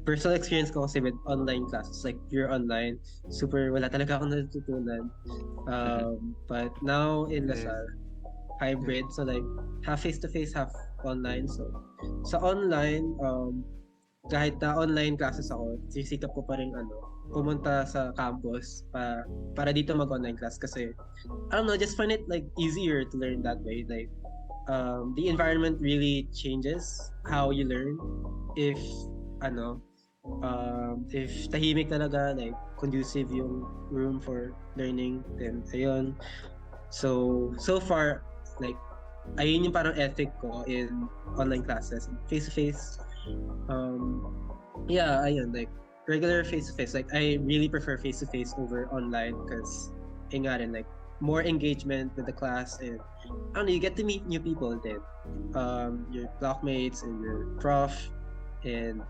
Personal experience ko kasi with online classes, like pure online, super wala talaga akong natutunan. But now in Lasal, hybrid, so like half face to face, half online. So sa online, kahit na online classes ako, sisikap ko pa rin pumunta sa campus para dito mag-online class kasi I don't know, just find it like easier to learn that way. Like the environment really changes how you learn if ano if tahimik talaga, like conducive yung room for learning, then ayun. So far, like ayun yung parang ethic ko in online classes, face to face. Yeah, ayun, like regular face to face. Like I really prefer face to face over online because nga rin, like more engagement with the class, and I don't know, you get to meet new people then. Your classmates and your prof, and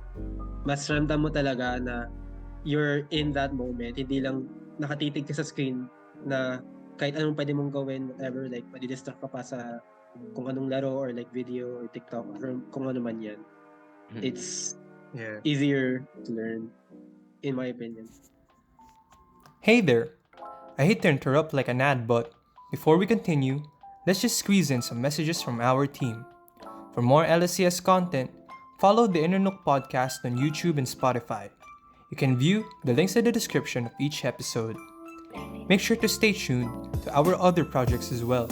mas ramdam mo talaga na you're in that moment, hindi lang nakatitig ka sa screen na kahit anong pwede mong gawin, whatever, like madidistract ka pa sa kung anong laro or like video or TikTok or kung ano man yan. It's easier to learn, in my opinion. Hey there! I hate to interrupt like an ad, but before we continue, let's just squeeze in some messages from our team. For more LSCS content, follow the Nook podcast on YouTube and Spotify. You can view the links in the description of each episode. Make sure to stay tuned to our other projects as well.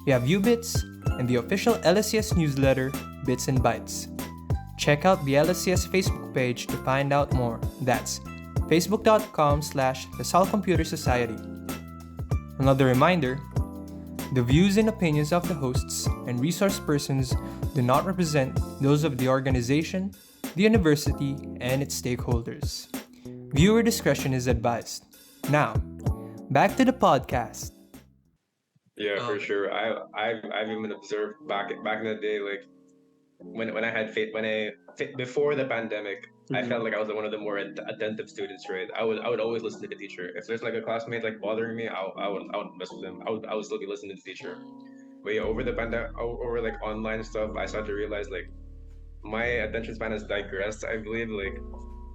We have UBits and the official LSCS newsletter, Bits and Bytes. Check out the LSCS Facebook page to find out more. That's facebook.com/LaSalle Computer Society. Another reminder, the views and opinions of the hosts and resource persons do not represent those of the organization, the university, and its stakeholders. Viewer discretion is advised. Now, back to the podcast. Yeah, for sure. I've even observed back in the day, like when I had before the pandemic, I felt like I was one of the more attentive students, right? I would always listen to the teacher. If there's like a classmate like bothering me, I would mess with them. I would still be listening to the teacher. But yeah, over the pandemic, over like online stuff, I started to realize like my attention span has digressed. I believe like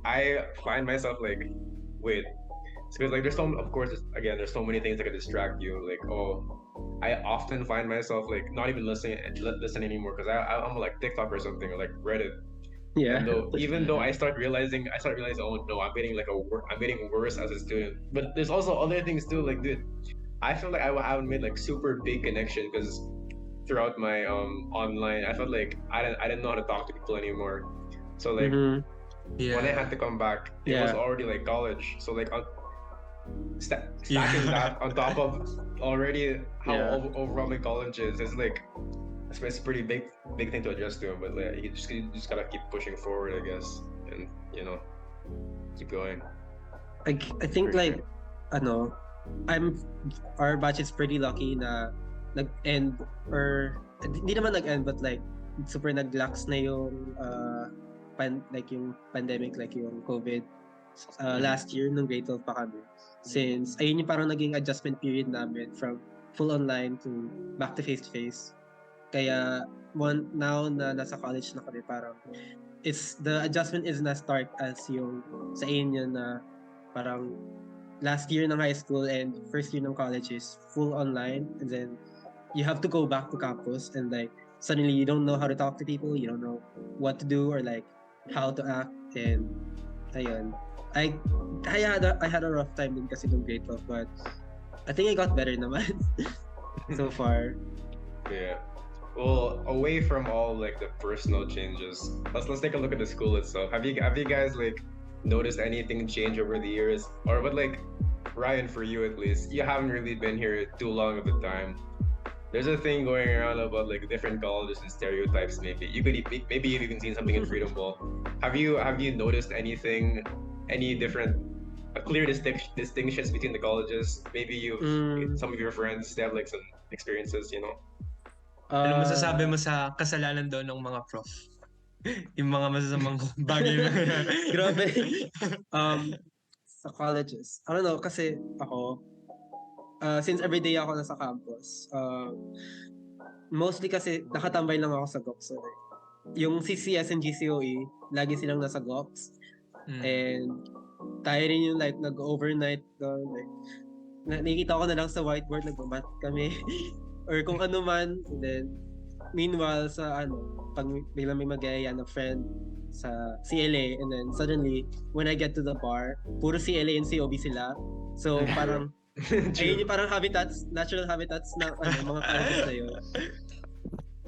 I find myself like, wait, it's because like there's so many things that can distract you. Like I often find myself like not even listening anymore because I'm like TikTok or something, or like Reddit. Yeah. Even though I start realizing, oh no, I'm getting worse as a student. But there's also other things too. Like, dude, I feel like I haven't made like super big connection because throughout my online, I felt like I didn't know how to talk to people anymore. So like when I had to come back, it was already like college. So like stacking that on top of already how overwhelming college is like. It's a pretty big thing to adjust to, but like, you just gotta keep pushing forward, I guess, and keep going. I think like our batch is pretty lucky na nag-end, or hindi naman nag-end, but like super nag-lax na yung yung pandemic, like yung COVID last year nung grade 12 pa kami, since ayun yung parang naging adjustment period namin from full online to back to face. Kaya now na nasa college na kami, parang the adjustment is na start as yung sa inyo na parang last year ng high school and first year ng college is full online, and then you have to go back to campus, and like suddenly you don't know how to talk to people, you don't know what to do or like how to act, and ayun. I had a rough time din kasi nung grade 12, but I think I got better naman so far. Yeah. Well, away from all like the personal changes, let's take a look at the school itself. Have you guys like noticed anything change over the years, or what, like Ryan, for you at least, you haven't really been here too long of a time. There's a thing going around about like different colleges and stereotypes. Maybe you've even seen something in Freedom Ball. Have you noticed anything, any different, clear distinctions between the colleges? Maybe some of your friends, they have like some experiences, Ano masasabi mo sa kasalanan daw ng mga prof? Yung mga masasamang bagay na grabe. Sa colleges, I don't know, kasi ako since everyday ako nasa campus, mostly kasi nakatambay lang ako sa GOX. So, yung CCS and GCOE, lagi silang nasa GOX. And tayo rin yung like nag-overnight doon. Like, nakikita ko na lang sa whiteboard, nagmamat kami. Or kung ano man. And then, meanwhile, sa pag biglang may mag-aaya na friend, sa CLA, and then suddenly when I get to the bar, puro CLA and COB sila. So parang ayun yung parang habitats, natural habitats na mga colleges na yun.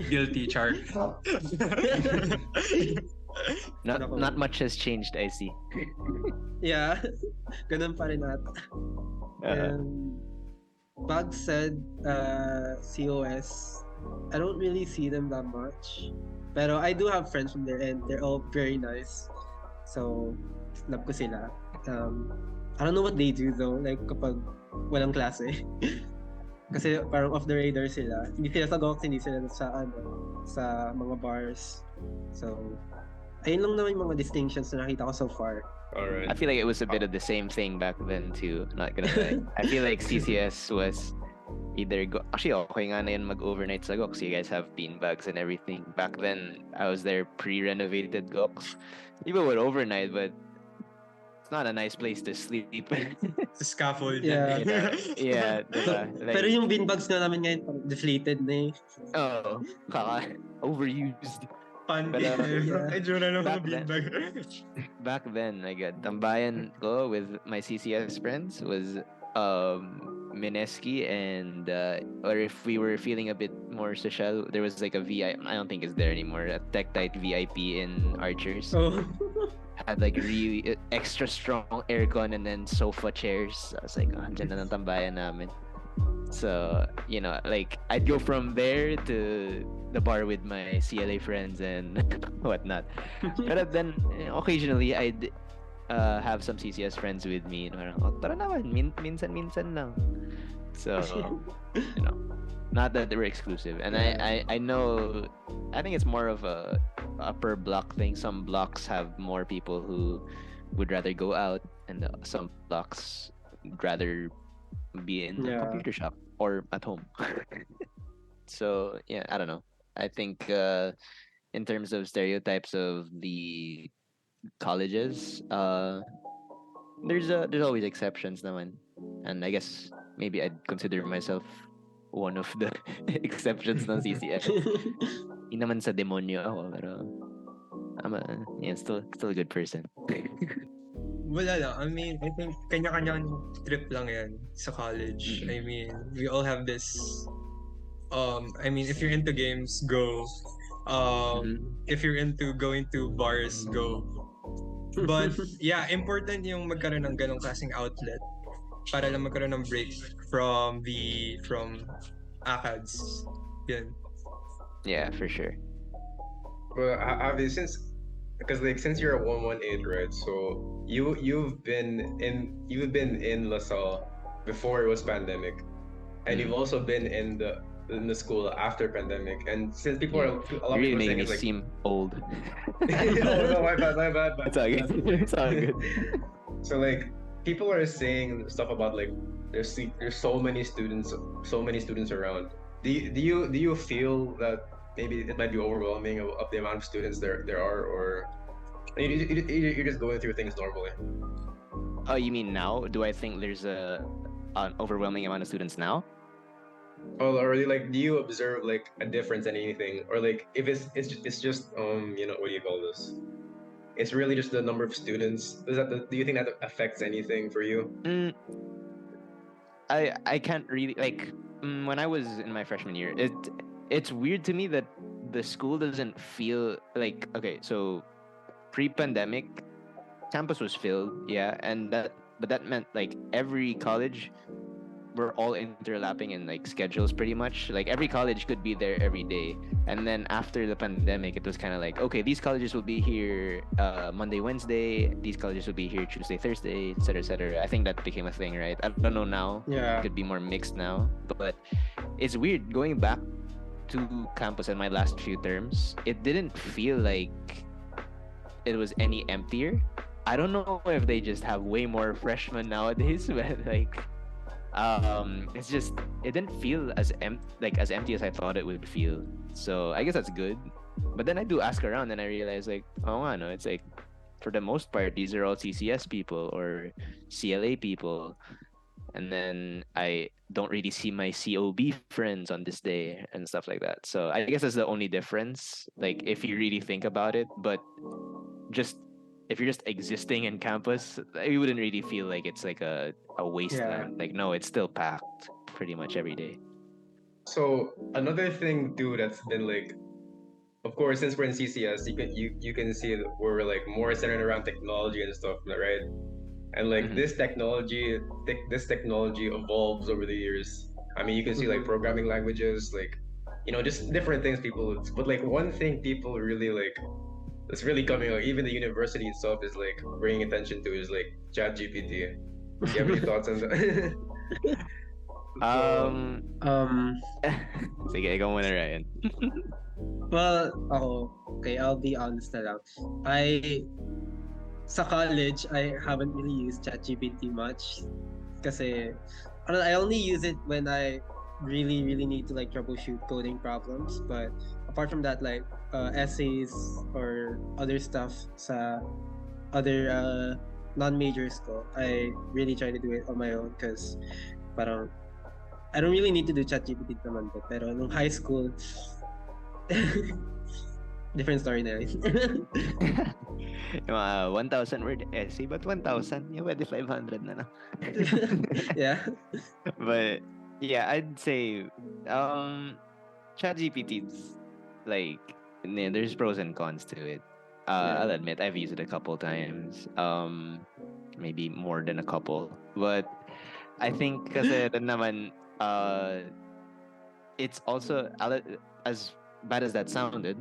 Guilty, Char. Not much has changed, I see. Yeah, ganun pa rin ata. And Bug said COS, I don't really see them that much. Pero I do have friends from there and they're all very nice. So, love ko sila. I don't know what they do though, like kapag walang klase. Kasi parang off the radar sila. Hindi sila sa Gox, hindi sila sa mga bars. So, ayun lang naman yung mga distinctions na nakita ko so far. Alright. I feel like it was a bit of the same thing back then too. Not gonna lie. I feel like CCS was either actually okay nga na yun mag-overnight sa Gox. You guys have beanbags and everything. Back then, I was there pre-renovated Gox. Even with overnight, but it's not a nice place to sleep. Sa scaffold. Yeah. Yeah, diba? Like, Pero yung beanbags na namin ngayon, parang deflated na eh. oh, overused. Panty. But, Ay, Jura ng mga back then- beanbag. Back then, like tambayan ko with my CCS friends was Mineski and or if we were feeling a bit more social, there was like a VIP. I don't think it's there anymore. A Tech-Tite VIP in Archers. Oh. Had like really extra strong aircon and then sofa chairs. I was like, oh, dyan na ng tambayan namin. So, you know, like I'd go from there to the bar with my CLA friends and whatnot. But then occasionally I'd have some CCS friends with me. Parang, oh, tara naman, minsan-minsan lang. So, you know, not that they were exclusive. And I know, I think it's more of a upper block thing. Some blocks have more people who would rather go out, and some blocks would rather be in the Yeah. computer shop or at home. So yeah, I don't know. I think in terms of stereotypes of the colleges, there's always exceptions naman. And I guess maybe I'd consider myself one of the exceptions ng CCS. Hindi naman sa demonyo ako, pero I'm still a good person. Wala lang. I mean, I think kanya-kanyang trip lang yan sa college. I mean, we all have this I mean, if you're into games, go. If you're into going to bars, go. But yeah, important yung magkaroon ng ganong klaseng outlet para lang magkaroon ng break from ACADS. Yun. Yeah, for sure. Well, Javi, since you're a 118, right? So you've been in LaSalle before it was pandemic, and you've also been in the school after pandemic. And since people are a lot You're of really people making saying me it's like, seem old. oh no, my bad. It's all good. It's all good. So like people are saying stuff about like there's so many students around. Do you feel that maybe it might be overwhelming of the amount of students there are, or you're just going through things normally? Oh, you mean now? Do I think there's an overwhelming amount of students now? Oh, or like, do you observe like a difference in anything, or like if it's just you know, what do you call this? It's really just the number of students. Do you think that affects anything for you? I can't really like when I was in my freshman year. It's weird to me that the school doesn't feel like okay. So pre-pandemic, campus was filled, yeah, but that meant like every college were all interlapping in like schedules pretty much. Like every college could be there every day. And then after the pandemic, it was kind of like, okay, these colleges will be here Monday, Wednesday. These colleges will be here Tuesday, Thursday, etc., etc. I think that became a thing, right? I don't know now. Yeah. It could be more mixed now. But it's weird going back to campus in my last few terms. It didn't feel like it was any emptier. I don't know if they just have way more freshmen nowadays, but like it's just it didn't feel as empty as I thought it would feel. So I guess that's good. But then I do ask around and I realize like, oh no, it's like for the most part these are all CCS people or CLA people. And then I don't really see my COB friends on this day and stuff like that. So I guess that's the only difference, like if you really think about it. But just if you're just existing in campus, you wouldn't really feel like it's like a wasteland. Like no, it's still packed pretty much every day. So another thing too that's been like, of course, since we're in CCS, you can see that we're like more centered around technology and stuff, right? And like Mhm. this technology evolves over the years. I mean, you can see like programming languages, like just different things people. But like one thing people really like that's really coming, like even the university itself is like bringing attention to is like Chat GPT. Do you have any thoughts on that? So Um, Sige, ikaw muna, Ryan. well, okay, I'll be honest na lang. Sa college, I haven't really used ChatGPT much kasi I only use it when I really, really need to like troubleshoot coding problems. But apart from that, like essays or other stuff sa other non-majors ko, I really try to do it on my own because parang I don't really need to do ChatGPT naman to. Pero nung high school, different story na yun. Yung mga 1,000 word essay, but 1,000? Yung pwede 500 na lang. Yeah. But yeah, I'd say ChatGPT's like there's pros and cons to it. I'll admit I've used it a couple times. Maybe more than a couple. But I think kasi rin naman it's also as bad as that sounded.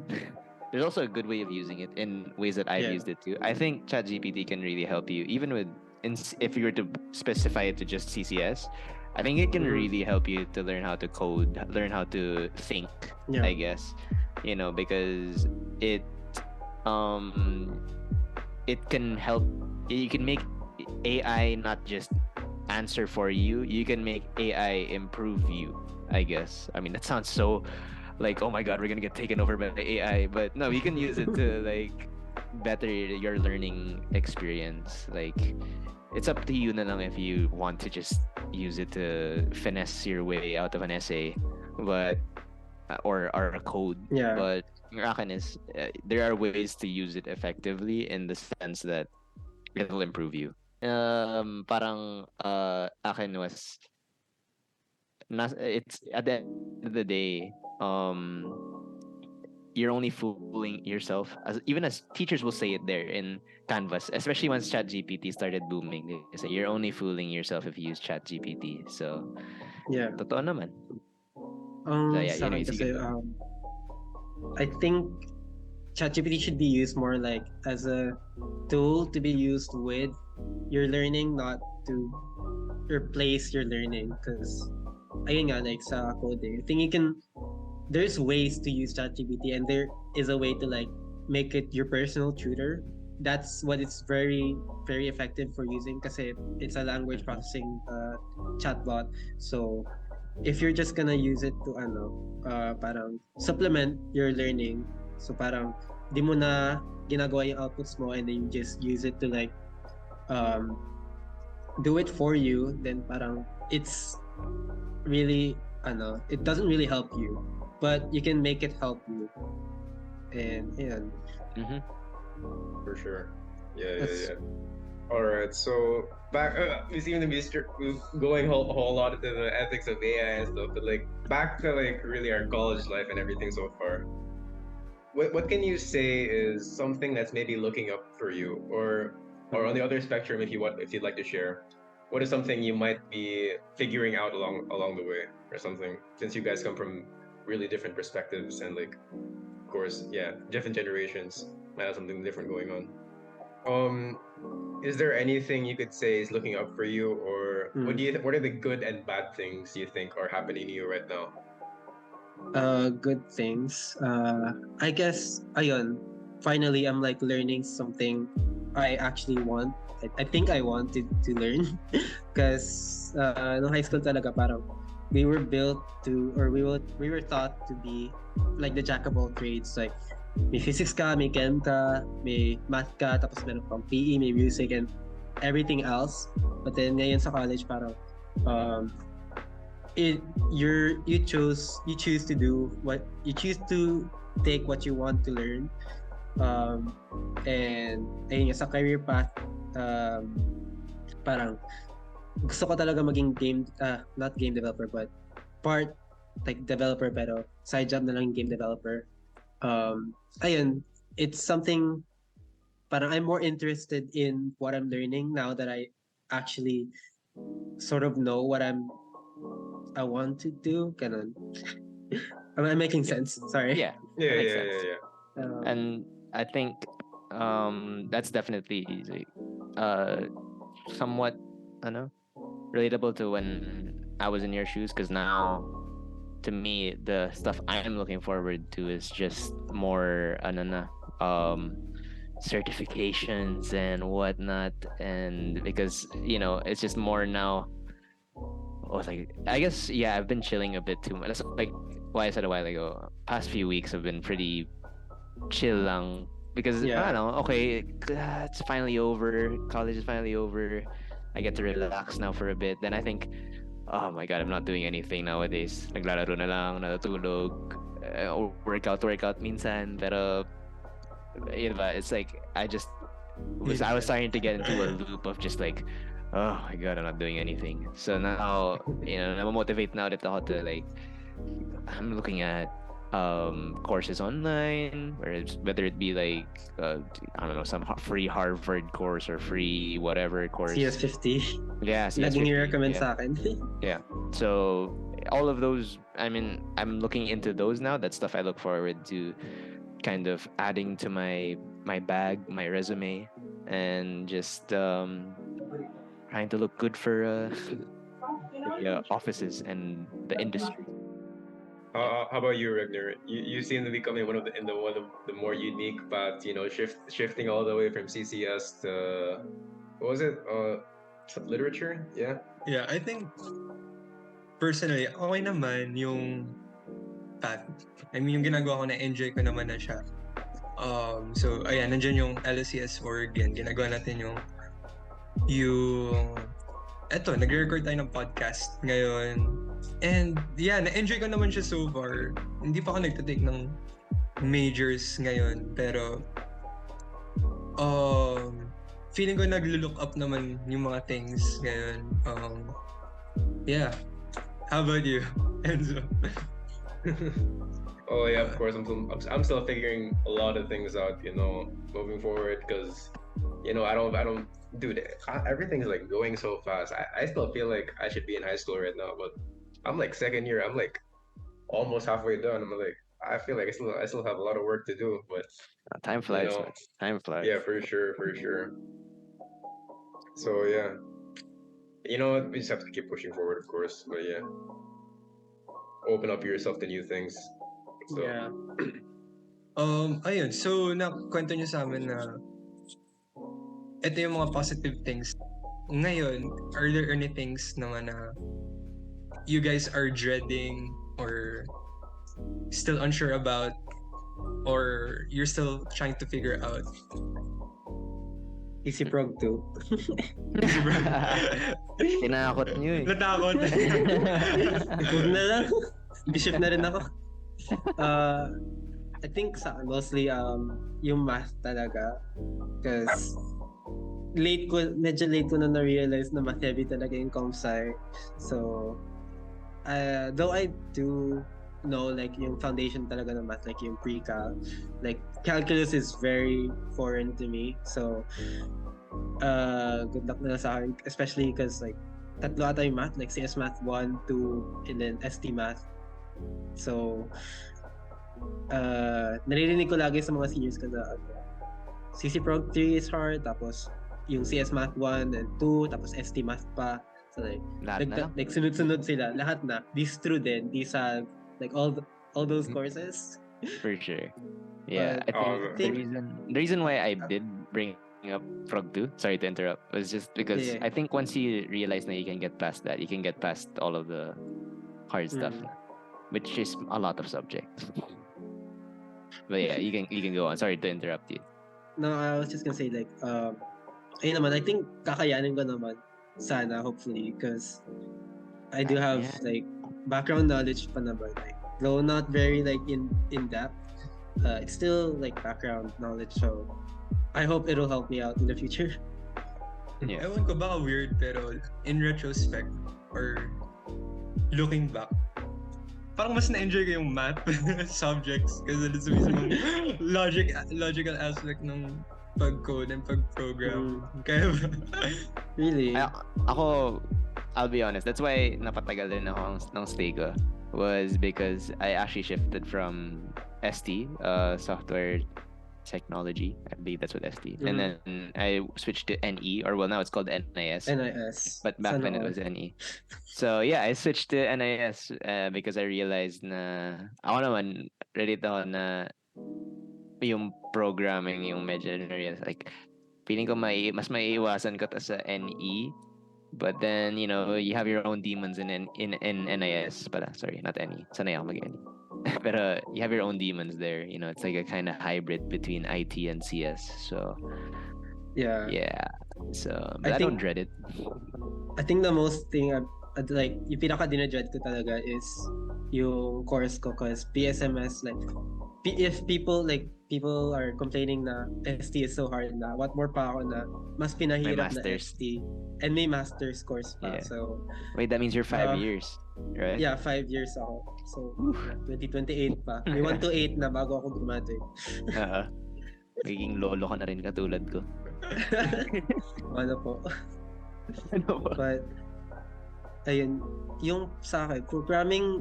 There's also a good way of using it in ways that I've used it too. I think ChatGPT can really help you, even with if you were to specify it to just CCS. I think it can really help you to learn how to code, learn how to think. I guess, because it can help. You can make AI not just answer for you. You can make AI improve you. I guess. I mean, that sounds so like, oh my god, we're gonna get taken over by AI. But no, you can use it to like better your learning experience. Like, it's up to you na lang if you want to just use it to finesse your way out of an essay, but or a code. Yeah. But yung akin is there are ways to use it effectively in the sense that it'll improve you. Parang akin was it's at the end of the day, you're only fooling yourself, even as teachers will say it there in Canvas, especially once ChatGPT started booming. They say you're only fooling yourself if you use ChatGPT. So totoo naman. Sa akin kasi, I think ChatGPT should be used more like as a tool to be used with your learning, not to replace your learning. Because ayun nga, like sa coding, I think there's ways to use ChatGPT, and there is a way to like make it your personal tutor. That's what it's very, very effective for using kasi it's a language processing chatbot. So if you're just gonna use it to parang supplement your learning, so parang di mo na ginagawa yung outputs mo and then you just use it to like do it for you, then parang it's really it doesn't really help you, but you can make it help you. And for sure. Yeah. All right, so back we seem to be going whole lot into the ethics of AI and stuff, but like back to like really our college life and everything so far. What can you say is something that's maybe looking up for you, or on the other spectrum, if you'd like to share, what is something you might be figuring out along the way or something, since you guys come from really different perspectives and like, of course, different generations might have something different going on. Is there anything you could say is looking up for you, or what are the good and bad things you think are happening to you right now? Good things. I guess ayun. Finally, I'm like learning something I actually want. I think I wanted to learn because no high school talaga parang we were built to, or we were taught to be like the jack of all trades. Like may physics ka, may chem ka, may math ka, tapos meron pang PE, may music and everything else. But then ngayon sa college parang you choose to do what you choose to take what you want to learn, And ayun sa career path, parang gusto ko talaga maging not game developer, but part like developer, pero side job na lang yung game developer. Ayun, it's something parang I'm more interested in what I'm learning now that I actually sort of know what I want to do. Ganun. Am I making sense? Sorry. Yeah, Yeah, that makes yeah, sense. yeah, yeah. And I think that's definitely like, somewhat relatable to when I was in your shoes, because now to me the stuff I'm looking forward to is just more certifications and whatnot, and because it's just more now. Oh, like I guess yeah, I've been chilling a bit too much. That's like why I said a while ago. Past few weeks have been pretty chill lang because I Yeah. don't know. Okay, it's finally over. College is finally over. I get to relax now for a bit. Then I think, oh my god, I'm not doing anything nowadays. Naglalaro na lang, natutulog, workout minsan. Pero it's like I was starting to get into a loop of just like, oh my god, I'm not doing anything. So now, namomotivate na ulit ako to like, I'm looking at courses online, whether it be like I don't know, some free Harvard course or free whatever course. CS50. Yeah, CS50. Laging i-recommend yeah. sa akin. Yeah. So all of those, I mean, I'm looking into those now. That's stuff I look forward to kind of adding to my bag, my resume, and just trying to look good for the offices and the industry. How about you, Regner? You seem to be coming one of the more unique paths. Shifting all the way from CCS to what was it? Literature? Yeah. Yeah, I think personally, okay naman yung path. I mean, yung ginagawa ko na-enjoy ko naman na siya. So, ayan, nandyan yung LSCS Oregon. Ginagawa natin yung eto, nagre-record tayo ng podcast ngayon. And yeah, na-enjoy ko naman siya so far. Hindi pa ako nagtatake ng majors ngayon. Pero feeling ko naglo-look up naman yung mga things ngayon. Yeah. How about you, Enzo? Oh yeah, of course. I'm still figuring a lot of things out. Moving forward, because I don't. Dude, everything's like going so fast. I still feel like I should be in high school right now, but I'm like second year. I'm like almost halfway done. I'm like, I feel like I still have a lot of work to do, but Time flies, man. Time flies. yeah, for sure. So yeah, we just have to keep pushing forward, of course. But yeah, open up yourself to new things. So. Yeah. Ayun. So, nakwento niyo sa amin na ito yung mga positive things. Ngayon, are there any things naman na you guys are dreading or still unsure about or you're still trying to figure out? Easy Prog 2. Tinakot niyo eh. Natakot. Huwag na lang. Bishop na rin ako. I think mostly yung math talaga. Because medyo late ko na na-realize na math heavy talaga yung comp sci. So, though I do know like yung foundation talaga ng math, like yung pre-cal, like calculus is very foreign to me. So, good luck na lang sa akin, especially because like tatlo ata yung math, like CS Math 1, 2, and then ST Math. So, naririnig ko lagi sa mga seniors ko na CC Prog 3 is hard, tapos yung CS Math 1 and 2, tapos ST Math pa. So like sunod-sunod sila, lahat na. These true din, these like all those courses. For sure. Yeah, I think the reason why I did bring up Frog 2, sorry to interrupt, was just because I think once you realize that you can get past that, you can get past all of the hard stuff, which is a lot of subjects. But yeah, you can go on. Sorry to interrupt you. No, I was just gonna say like ayun naman, I think kakayanin ko naman sana, hopefully, because I do have like background knowledge pa naman, like though not very like in depth, it's still like background knowledge, so I hope it'll help me out in the future. Yeah. Ewan ko, baka weird, pero in retrospect, or looking back, parang mas na-enjoy ko yung math subjects kasi dun sa mismong logical aspect ng pag-code and pag-program. Kaya ba? Really? Ako, I'll be honest, that's why napatagal din ako ng stay ko, was because I actually shifted from ST, software technology, I believe that's what ST, and then I switched to NE, or well, now it's called NIS. NIS. But back then it was NE. So yeah, I switched to NIS because I realized na ako naman ready to na yung programming yung medyo like feeling ko mas maiiwasan ko to sa NE. But then, you know, you have your own demons in NIS pala. Sorry, not NE. Sanay ako mag-NE. Pero you have your own demons there. You know, it's like a kind of hybrid between IT and CS. So, Yeah. So, but I don't dread it. I think the most thing like yung pinaka dinadread ko talaga is yung course ko, cause PSMS, like if people are complaining na ST is so hard na, what more pa ako na mas pinahirap na ST and may master's course pa. Yeah. So wait, that means you're 5 years, right? Yeah, 5 years ako. So 2028 pa. May 1 to 8 na bago ako graduate. Magiging lolo ka na rin katulad ko. Ano po? But ayun, yung sa akin, programming,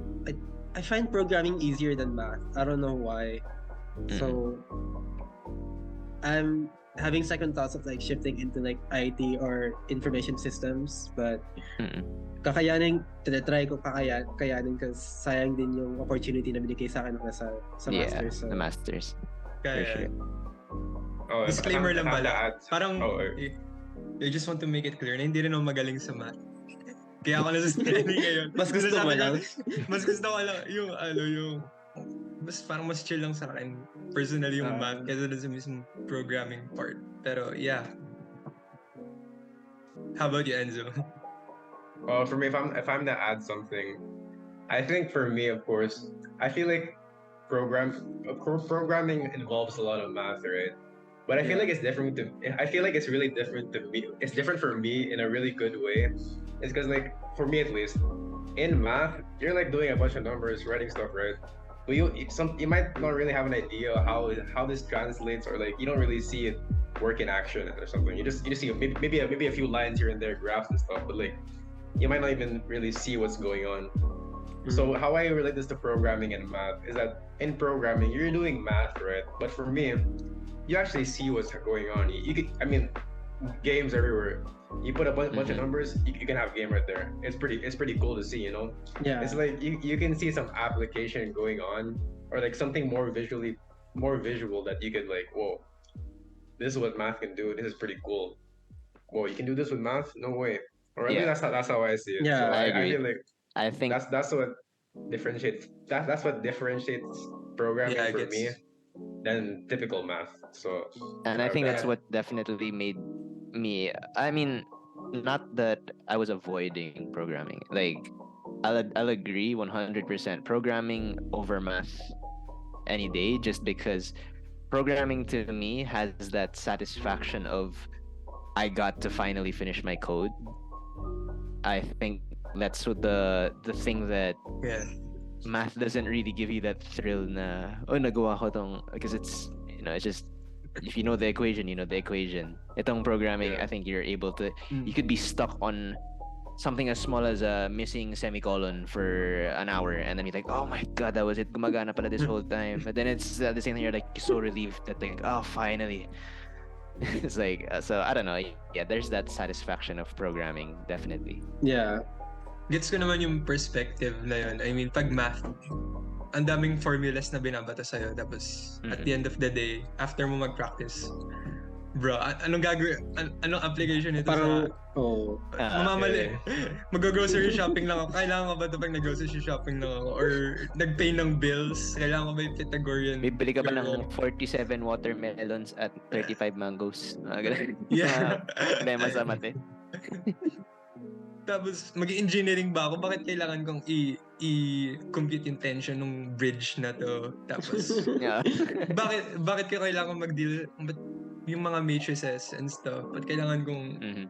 I find programming easier than math. I don't know why. So I'm having second thoughts of like shifting into like IT or information systems, but kakayanin, try ko kakayanin kasi sayang din yung opportunity na binigay sa akin sa masters. So. The masters. Kaya, Oh, disclaimer lang pala. Ads. Parang, I just want to make it clear na hindi rin ako magaling sa math. Kaya ako nasa study ngayon. Mas gusto mo lang? Mas gusto ko lang yung mas parang mas chill lang sa akin personally yung math kaysa dun sa mismong programming part. Pero yeah. How about you, Enzo? For me, if I'm to add something, I think for me, of course, I feel like programming involves a lot of math, right? But I feel like it's different I feel like it's really different to me. It's different for me in a really good way. It's because like for me at least, in math, you're like doing a bunch of numbers, writing stuff, right? But you might not really have an idea how this translates, or like you don't really see it work in action or something. You just see maybe a few lines here and there, graphs and stuff, but like you might not even really see what's going on. So how I relate this to programming and math is that in programming you're doing math, right? But for me, you actually see what's going on. You can, I mean, games everywhere. You put a bunch of numbers, you can have a game right there. It's pretty cool to see, you know. Yeah. It's like you can see some application going on, or like something more visual that you could like, whoa, this is what math can do. This is pretty cool. Whoa, you can do this with math? No way. Or at least that's how I see it. Yeah, so I agree. I feel like I think that's what differentiates programming for me than typical math. So and I think that's what definitely made me, I mean, not that I was avoiding programming. Like I'll agree 100% programming over math any day, just because programming to me has that satisfaction of I got to finally finish my code. I think that's what the thing that math doesn't really give you that thrill na nagawa ko tong, because it's, you know, it's just, if you know the equation, you know the equation. Itong programming, I think you're able to, you could be stuck on something as small as a missing semicolon for an hour, and then you're like, oh my god, that was it, gumagana pala this whole time. But then it's at the same time you're like so relieved that like, oh, finally. It's like, so I don't know, yeah, there's that satisfaction of programming, definitely. Yeah. Gets ko naman yung perspective na yun. I mean, pag math, ang daming formulas na binabata sa'yo. Tapos, at the end of the day, after mo mag-practice, bro, anong anong application nito Parang, sa... mamamali. Mag-grocery shopping lang ako. Kailangan ko ba ito pag nag-grocery shopping lang ako? Or nag-pay ng bills? Kailangan ko ba yung Pythagorean? Bibili ka ba ng 47 watermelons at 35 mangoes? Yeah. Problema sa mate. Tapos, mag-engineering ba ako? Bakit kailangan kong i-compute yung tension ng bridge na to. Tapos, Yeah. bakit ko kailangan mag-deal yung mga matrices and stuff? Ba't kailangan kong Mhm.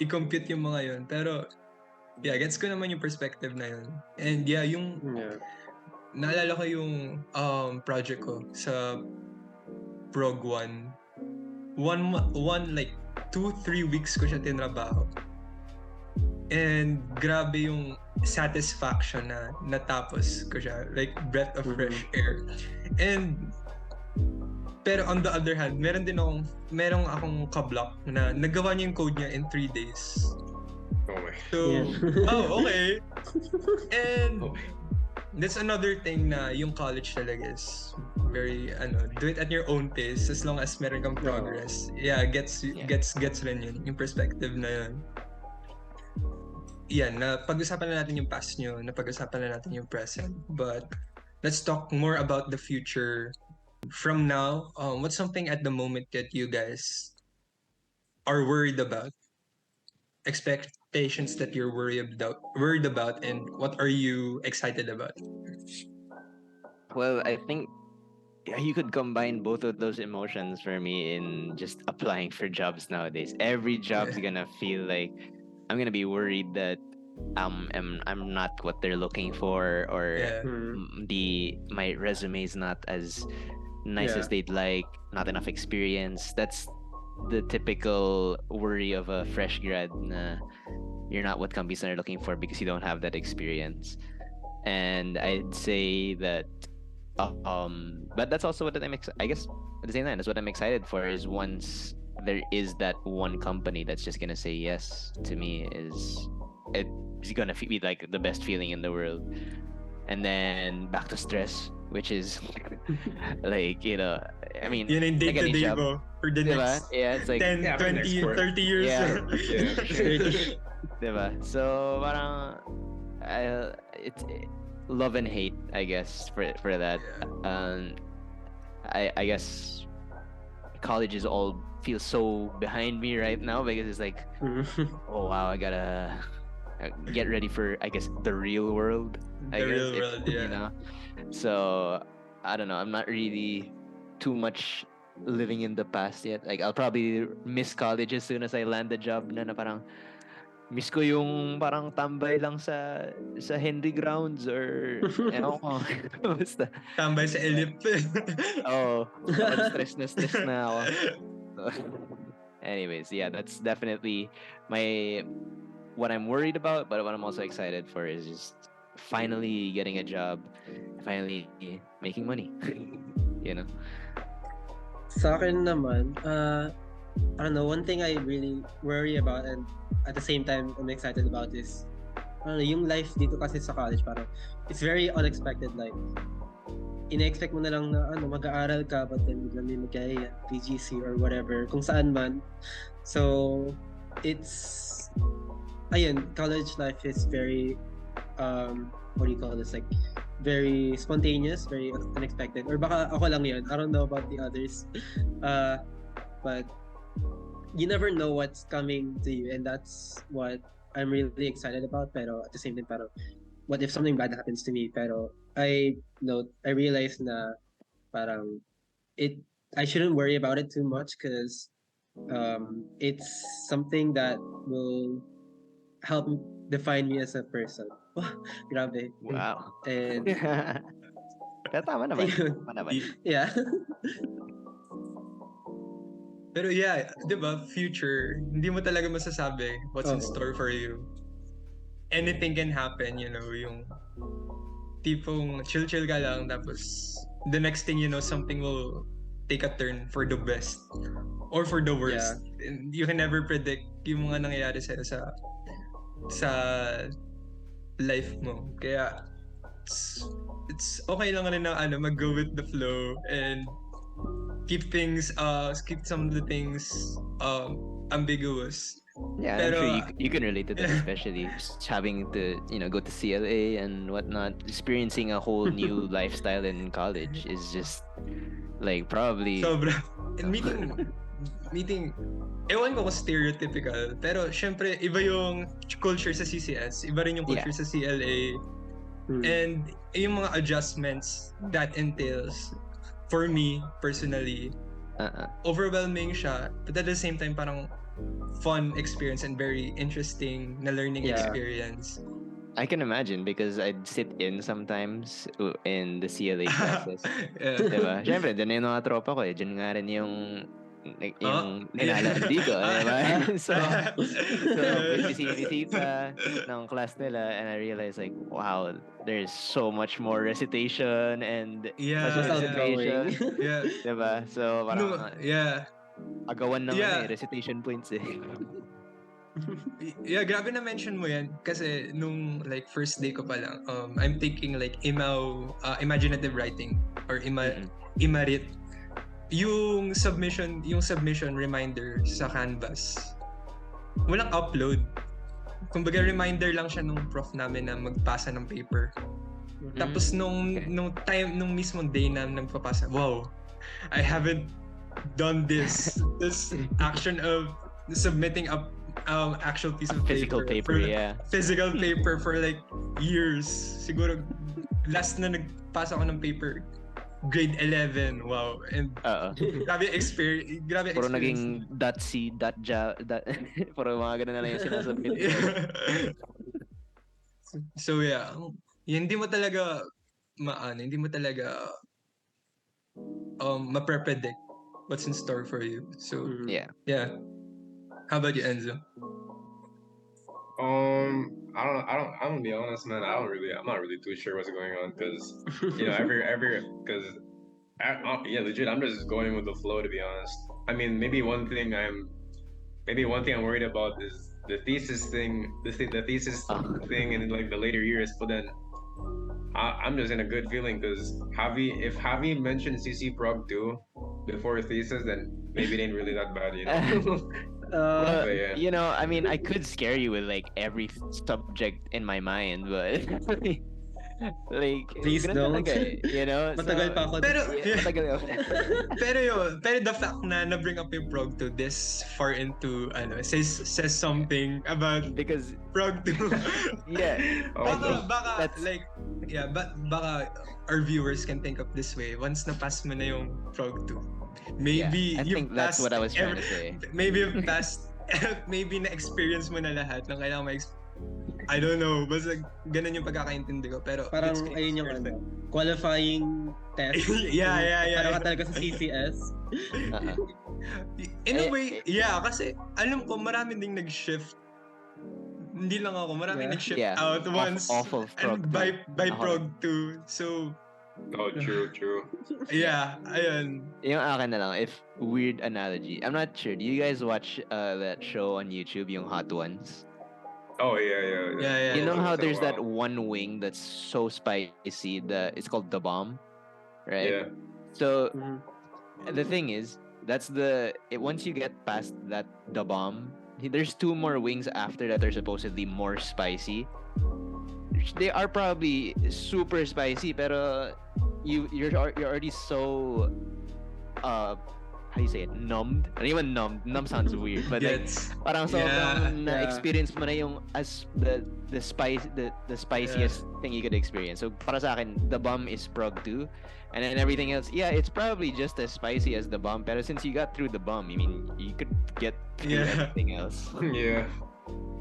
i-compute yung mga yun? Pero, yeah, gets ko naman yung perspective na yun. And yeah, yung Yeah. naalala ko yung project ko sa Prog 1. One like 2-3 weeks ko siya tinrabaho. And grabe yung satisfaction na natapos ko siya. Like breath of fresh air. And pero on the other hand, merong akong ka-block na nagawa niya yung code niya in 3 days. Oh my. So, okay. And that's another thing na yung college talaga is very do it at your own pace as long as meron kang progress. Yeah, gets rin yun, yung perspective na yun. Yan, na pag-usapan na natin yung past nyo, na pag-usapan na natin yung present. But let's talk more about the future. From now, what's something at the moment that you guys are worried about? Expectations that you're worried about, and what are you excited about? Well, I think you could combine both of those emotions for me in just applying for jobs nowadays. Every job's gonna feel like I'm gonna be worried that I'm not what they're looking for, or my resume is not as nice as they'd like, not enough experience. That's the typical worry of a fresh grad. You're not what companies are looking for because you don't have that experience. And I'd say that but that's also what I guess at the same time, that's what I'm excited for, is once there is that one company that's just gonna say yes to me, it's gonna be like the best feeling in the world. And then back to stress, which is like, I mean, Yun yung like any day-to-day job, mo for the diba? next Yeah, it's like 10, Yeah, for the 20, next 30 years. Yeah. Yeah, for sure. diba? So parang it's love and hate, I guess, for that. I guess college is all feels so behind me right now, because it's like, oh wow, I gotta get ready for, I guess, the real world. The real world, yeah. So I don't know. I'm not really too much living in the past yet. Like, I'll probably miss college as soon as I land the job na parang miss ko yung parang tambay lang sa Henry Grounds, or ko. Basta. Tambay sa elip. Stress na ako. So, anyways, yeah, that's definitely what I'm worried about, but what I'm also excited for is just finally getting a job, finally making money. Sa akin naman, I don't know, one thing I really worry about and at the same time I'm excited about is yung life dito kasi sa college, parang it's very unexpected. Like, ina-expect mo na lang na mag-aaral ka, but then biglang may magkaya PGC or whatever, kung saan man. So it's college life is very what do you call this, like very spontaneous, very unexpected, or baka ako lang yun, I don't know about the others. But you never know what's coming to you, and that's what I'm really excited about. Pero at the same time, what if something bad happens to me? Pero I realize na parang I shouldn't worry about it too much, because it's something that will help define me as a person. Grabe. Wow. And tama naman. yeah. Pero yeah, di ba, future, hindi mo talaga masasabi what's in store for you. Anything can happen, yung tipong chill ka lang, tapos the next thing you know, something will take a turn for the best or for the worst. Yeah. And you can never predict yung mga nangyayari sa'yo sa life mo. Kaya it's okay lang rin na mag-go with the flow and keep some of the things ambiguous. Yeah, Pero, I'm sure you can relate to that, especially just having to go to CLA and whatnot. Experiencing a whole new lifestyle in college is just like probably sobra. And meeting ewan ko kung stereotypical, pero syempre iba yung culture sa CCS, iba rin yung culture sa CLA. And yung mga adjustments that entails, for me, personally, overwhelming siya. But at the same time, parang fun experience and very interesting na learning experience. I can imagine because I'd sit in sometimes in the CLA classes. Diba? Siyempre, dyan na yung mga tropa ko eh. Dyan nga rin yung nilalandi ko. Diba? so, bisita ng class nila and I realized like, wow, there's so much more recitation and participation. Diba? So, parang, agawan ng recitation points eh. Grabe na mention mo yan kasi nung like first day ko pa lang, I'm taking like imaginative writing or imarit. Yung submission reminder sa Canvas, walang upload. Kumbaga reminder lang siya nung prof namin na magpasa ng paper. Tapos nung mismong day na nagpapasa, wow, I haven't done this action of submitting up actual piece of physical paper physical paper for like years. Siguro last na nagpasa ako ng paper grade 11. Wow. And grabe experience. Puro naging .c, .ja, puro mga ganun na lang yung sinasubmit. So yeah, hindi mo talaga ma-predict what's in store for you. So yeah. How about you, Enzo? I'm gonna be honest, man. I'm not really too sure what's going on because legit. I'm just going with the flow, to be honest. I mean, maybe one thing I'm worried about is the thesis thing, the thesis thing in like the later years. But then I'm just in a good feeling because if Javi mentioned CC Prog 2 before thesis, then maybe it ain't really that bad, you know. You know, I mean, I could scare you with like every subject in my mind, but like, please don't. You know, matagal pa ako. Pero the fact na bring up yung Prog 2 this far into says something about because Prog 2. Baka our viewers can think of this way. Once na-pass mo na yung Prog 2. Maybe I think that's what I was trying to say. Maybe you've passed, maybe na-experience mo na lahat ng kailangan I don't know, basta ganun yung pagkakaintindi ko. Pero parang ayun yung qualifying test. Parang ka talaga sa CCS. In a way, kasi alam ko marami ding nag-shift. Hindi lang ako, marami nag-shift out once off of Prog and by Prog 2. So true. Ayun. Yung akin na lang, if weird analogy. I'm not sure. Do you guys watch that show on YouTube, yung Hot Ones? Oh yeah. You know how there's that one wing that's so spicy, it's called the bomb, right? Yeah. So the thing is, once you get past the bomb, there's two more wings after that are supposedly more spicy. They are probably super spicy, pero you're already so how do you say it? Numbed? Not even numbed. Numb sounds weird, but like, parang na-experience mo na yung the spiciest thing you could experience. So para sa akin, the bomb is Prog 2, and then everything else, it's probably just as spicy as the bomb. Pero since you got through the bomb, I mean, you could get through everything else.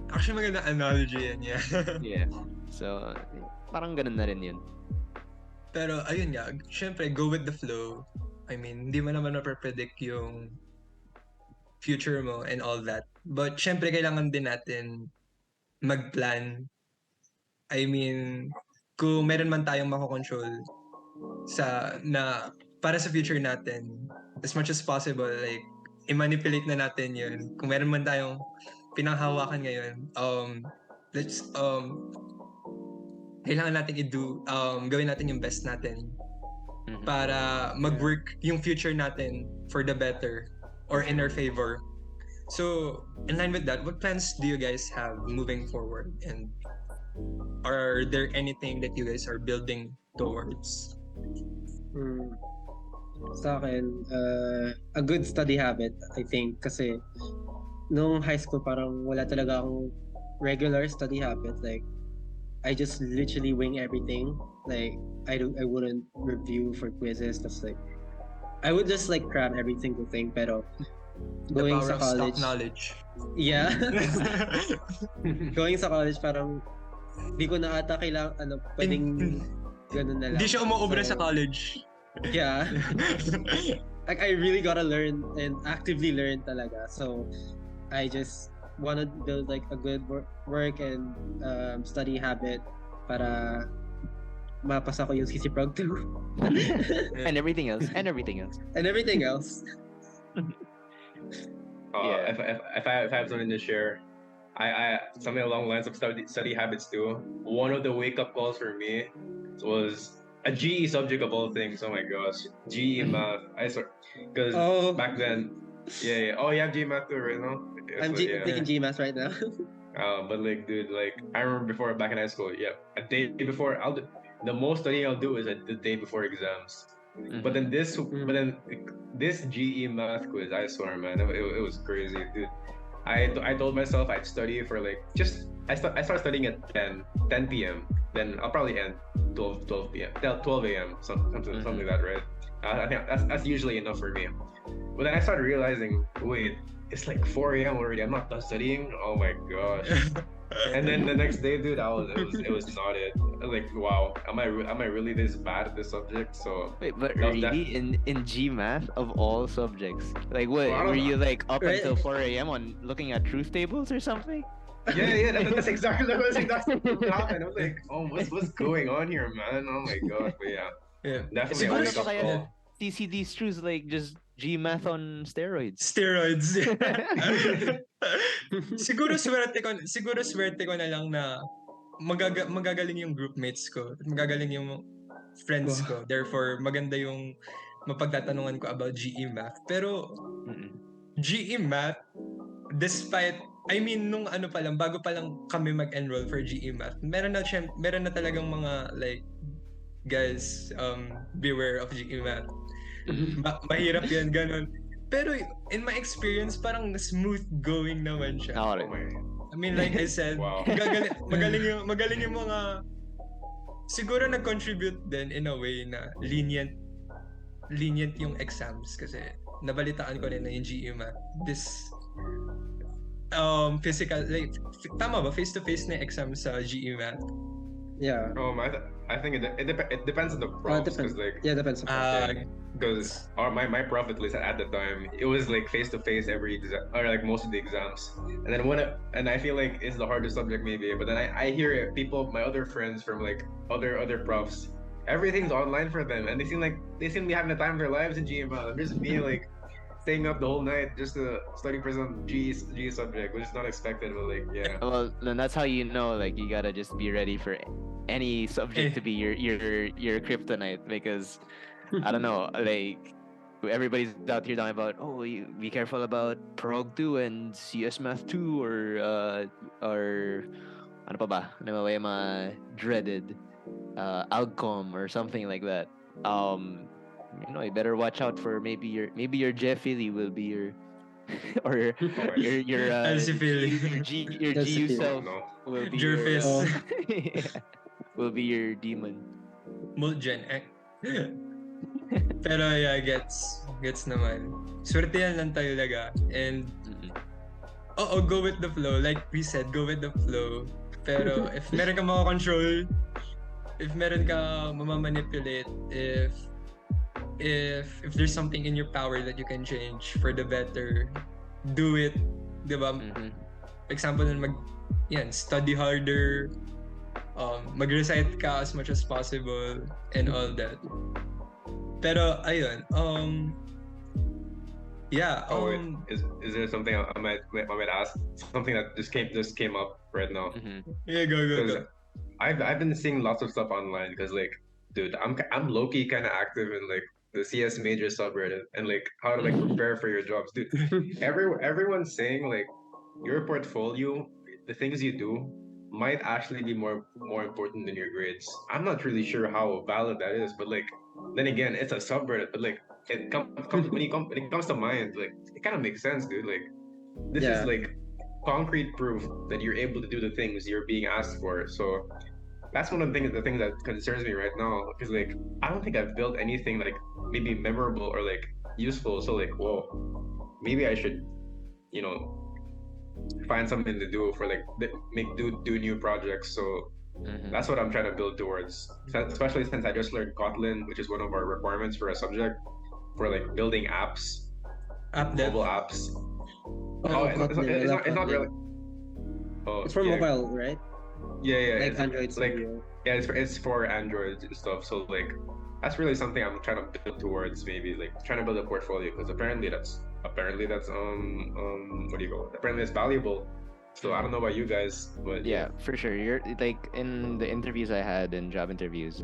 Actually, maganda analogy yan, yeah. So, parang ganun na rin yun. Pero ayun nga, syempre go with the flow. I mean, hindi mo naman na-predict yung future mo and all that. But syempre kailangan din natin mag-plan. I mean, kung meron man tayong makokontrol para sa future natin, as much as possible, like, i-manipulate na natin yun. Kung meron man tayong pinanghawakan ngayon, kailangan natin gawin natin yung best natin para mag-work yung future natin for the better or in our favor. So, in line with that, what plans do you guys have moving forward? And are there anything that you guys are building towards? Sa akin, a good study habit, I think. Kasi, nung high school, parang wala talaga akong regular study habit. Like, I just literally wing everything. Like I wouldn't review for quizzes. That's like I would just like cram every single thing. Pero The going power sa of stock college, knowledge. yeah, going sa college parang di ko na ata kailangan pwedeng ganun na lang. Hindi siya umuobra So, sa college. Yeah. Like I really gotta learn and actively learn talaga. So I just want to build like a good work and study habit para mapasa ko yung CC Prog 2 And everything else. And everything else. and everything else. Yeah. If I have something to share, I something along the lines of study habits too. One of the wake up calls for me was a GE subject of all things. Oh my gosh, GE math. I swear, because Oh, back then, yeah. Oh, you have GE math too, right now. Yeah, I'm so, yeah. taking GMAS right now. But like, dude, like I remember before back in high school. Yeah, a day before the most studying I'll do is the day before exams. But then this GE math quiz, I swear, man, it was crazy, dude. I told myself I'd study for like I started studying at 10 p.m. Then I'll probably end 12 p.m. 12 a.m. Something like that, right? I think that's usually enough for me. But then I started realizing, wait, it's like 4 a.m. already. I'm not done studying. Oh my gosh. And then the next day, dude, it was not it. I was like, wow, am I really this bad at this subject? So Wait, but that was really, in GMath of all subjects, like what Well, I don't were know. you like up Right. until 4 a.m. on looking at truth tables or something? yeah, that's exactly what happened. I was like, oh, what's going on here, man? Oh my god, but yeah, Yeah. definitely a Siguro wake pa up kaya call. CCD Strews like just GMath on steroids. Steroids. siguro swerte ko na lang na magagaling yung groupmates ko at magagaling yung friends ko. Therefore, maganda yung mapagtatanungan ko about GE math. Pero Mm-mm. GE math, despite I mean nung ano pa lang bago pa lang kami mag-enroll for GE math, meron na talagang mga like guys, beware of GE math. Mahirap yan ganun. Pero in my experience, parang smooth going naman siya. Oh, Oh my, I mean, like I said, Wow. magaling yung mga siguro nag-contribute din in a way na lenient yung exams kasi nabalitaan ko rin na yung GE math. This physical like tama ba face to face na exam sa GE math? Yeah. I think it depends on the profs Depends. because like Depends. because my prof at least at the time it was like face to face every exam or like most of the exams, and then and I feel like it's the hardest subject maybe, but then I hear it, people, my other friends from like other profs, everything's online for them and they seem to be having the time of their lives in GML. There's me like staying up the whole night just to study for some GE subject, which is not expected, but like yeah. Well, then that's how you know like you gotta just be ready for any subject to be your kryptonite because I don't know, like everybody's out here talking about you be careful about Prog 2 and CS Math 2 or ano pa ba? Ano ba yung mga dreaded Alcom or something like that. You better watch out for maybe your Jeff Philly will be your or your LC your LC GU Philly. self No. will be Jerfis. will be your demon. Mulgen. Pero yeah, gets naman. Swerte yan lang talaga. And go with the flow. Like we said, go with the flow. Pero if meron ka control, if meron ka mamamanipulate, if there's something in your power that you can change for the better, do it. Diba? Example nun study harder, mag-recite ka as much as possible, and all that. Pero ayun, is there something I might ask? Something that just came up right now. Yeah, go. Because I've been seeing lots of stuff online because like, dude, I'm low key kind of active in like the CS major subreddit and like how to like prepare for your jobs, dude. Everyone's saying like your portfolio, the things you do, might actually be more important than your grades. I'm not really sure how valid that is, but like then again, it's a subreddit. But like it comes when it comes to mind, like it kind of makes sense, dude. Like this is like concrete proof that you're able to do the things you're being asked for. So that's one of the things that concerns me right now. Because like I don't think I've built anything like maybe memorable or like useful. So like, whoa, maybe I should, you know, find something to do for like do new projects. So Mm-hmm. that's what I'm trying to build towards. Especially since I just learned Kotlin, which is one of our requirements for a subject for like building apps, App dev. mobile apps. Oh, Oh, Kotlin. I love it's not really. Kotlin. Oh It's for yeah, mobile, right? yeah. Like It's Android like Studio. yeah, it's for Android and stuff. So like that's really something I'm trying to build towards. Maybe like trying to build a portfolio because apparently that's what do you call it? Apparently it's valuable. So I don't know about you guys, but Yeah, yeah. for sure. You're like in the interviews I had in job interviews.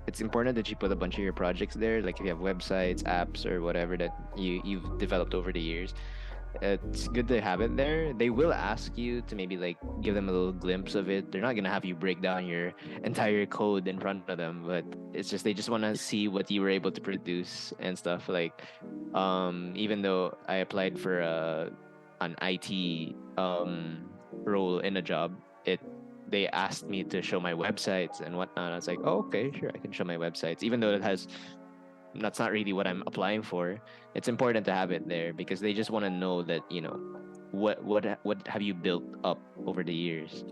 It's important that you put a bunch of your projects there. Like if you have websites, apps, or whatever that you've developed over the years, it's good to have it there. They will ask you to maybe like give them a little glimpse of it. They're not gonna have you break down your entire code in front of them, but it's just they just want to see what you were able to produce and stuff. Like, even though I applied for an IT role in a job, it they asked me to show my websites and whatnot. I was like, oh, okay, sure, I can show my websites, even though it has that's not really what I'm applying for. It's important to have it there because they just want to know that what have you built up over the years.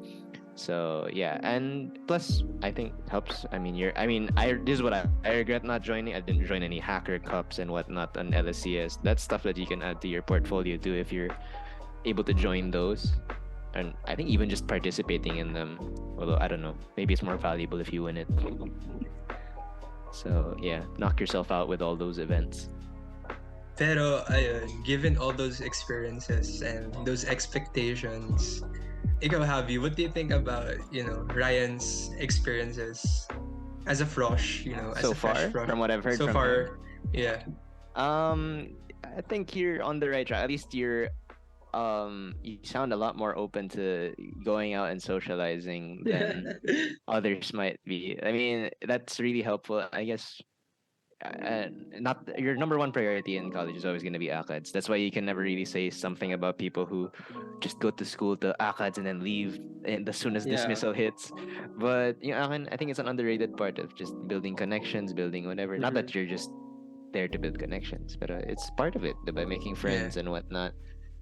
So yeah, and plus I think it helps. I mean, I this is what I regret not joining. I didn't join any hacker cups and whatnot on LSCS. That's stuff that you can add to your portfolio too if you're able to join those. And I think even just participating in them, although I don't know, maybe it's more valuable if you win it. So yeah, knock yourself out with all those events. Pero ayun, given all those experiences and those expectations, ikaw Javi, what do you think about, Ryan's experiences as a frosh, as So a fresh far, frosh? from what I've heard So from far, yeah. I think you're on the right track. At least you sound a lot more open to going out and socializing than others might be. I mean, that's really helpful. I guess not your number one priority in college is always going to be ACADS. That's why you can never really say something about people who just go to school to ACADS and then leave and as soon as Yeah. dismissal hits. But I think it's an underrated part of just building connections, building whatever. Not that you're just there to build connections, but it's part of it by making friends and whatnot.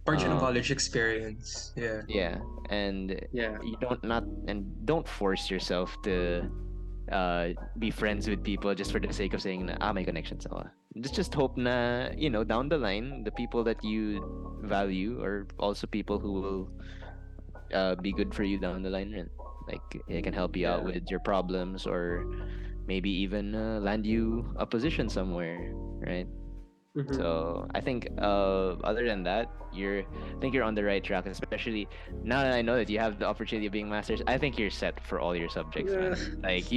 Part ng Um, college experience. Yeah. yeah, and Yeah. you don't force yourself to be friends with people just for the sake of saying na, may connections ako. Just hope na, down the line, the people that you value are also people who will be good for you down the line. And like, it can help you out Yeah. with your problems or maybe even land you a position somewhere, right? Mhm. So I think other than that, I think you're on the right track, especially now that I know that you have the opportunity of being masters. I think you're set for all your subjects, man. Like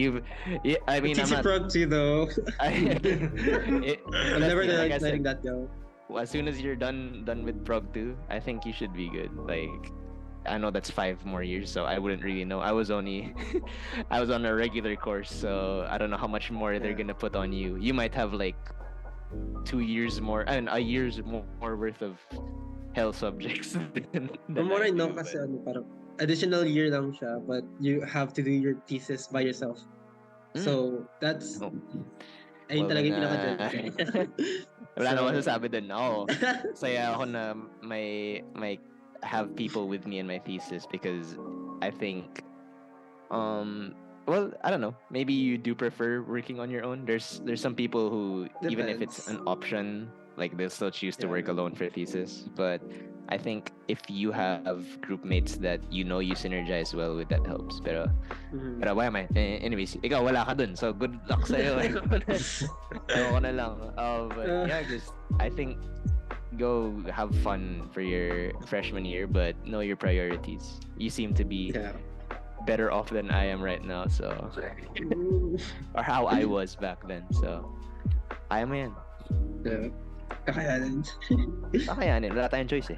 I mean, I'm TC not. Prog too, though. I'm Trust never me, like I letting said, that go. as soon as you're done with Prog 2, I think you should be good. Like I know that's 5 more years, so I wouldn't really know. I was only I was on a regular course, so I don't know how much more they're Yeah. gonna put on you. You might have like 2 years more and a year's more worth of hell subjects than From what I know do, kasi but- parang additional year lang siya, but you have to do your thesis by yourself. So that's Oh. ayun Well, talaga yung then, pinaka-dread. wala So- naman masasabi dun. Oo. Saya ako na may have people with me in my thesis because I think well, I don't know. Maybe you do prefer working on your own. There's some people who even if it's Depends. an option, like they'll still choose to Yeah. work alone for thesis. But I think if you have group mates that you synergize well with, that helps. Pero why am I? Anyways, ikaw wala ka dun. So good luck sa'yo. Ewan ko na lang. But yeah, just I think go have fun for your freshman year, but know your priorities. You seem to be Yeah. better off than I am right now, so or how I was back then. So kaya mo yan. Yeah. Kakayanin. Kakayanin. Wala tayong choice eh.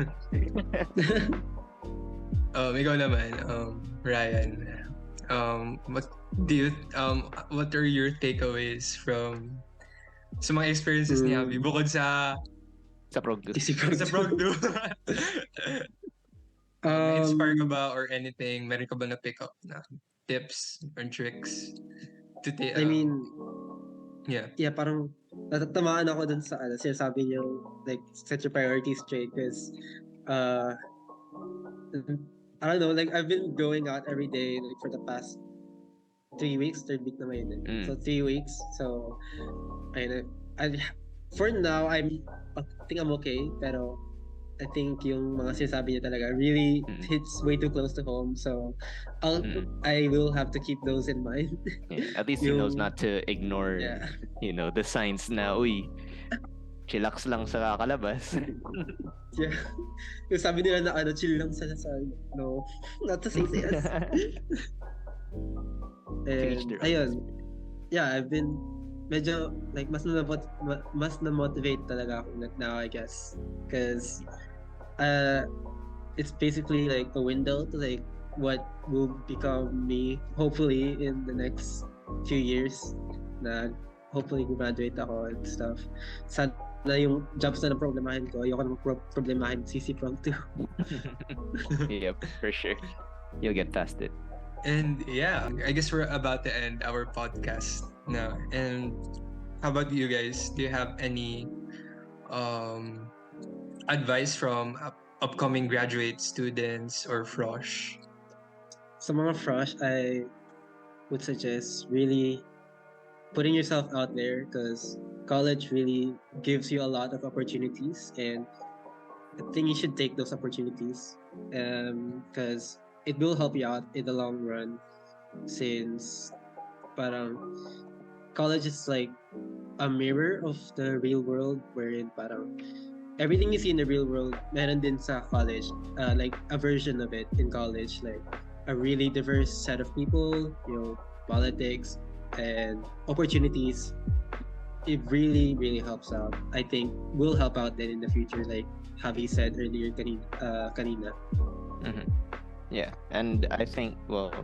Ikaw naman, Ryan. What are your takeaways from sa mga experiences ni Javi bukod sa Sa Prog 2. TC Prog. sa Prog 2? Inspire ka ba or anything? Meron ka ba na pick up na tips and tricks to take? I mean, yeah. yeah, parang natatamaan ako dun sa sinasabi niyo, like, set your priorities straight because, uh, I don't know, like, I've been going out every day, like, for the past 3 weeks, third week na ngayon. So, 3 weeks. So, I, for now, I think I'm okay, pero I think yung mga sinasabi niya talaga really hits way too close to home. So, I will have to keep those in mind. Yeah, at least he knows Yung- not to ignore, Yeah. the signs na, uy, chillax lang sa kakalabas. Yeah. Yung sabi nila na chill lang sa no, not to 6 years. each And their own. ayun, yeah, I've been medyo like mas na-motivate talaga ako now, I guess. Because it's basically like a window to like what will become me hopefully in the next few years na hopefully graduate ako and stuff. Sana yung jobs na problemahin ko, ayoko na problemahin CC Prom 2. Yep, for sure. You'll get past it. And yeah, I guess we're about to end our podcast now. And how about you guys? Do you have any advice from upcoming graduate students or frosh? Sa mga frosh, I would suggest really putting yourself out there because college really gives you a lot of opportunities, and I think you should take those opportunities because it will help you out in the long run, since parang college is like a mirror of the real world, wherein parang everything you see in the real world meron din sa college, like a version of it in college, like a really diverse set of people, politics and opportunities. It really helps out. I think will help out then in the future, like Javi said earlier kanina. Yeah, and I think, well,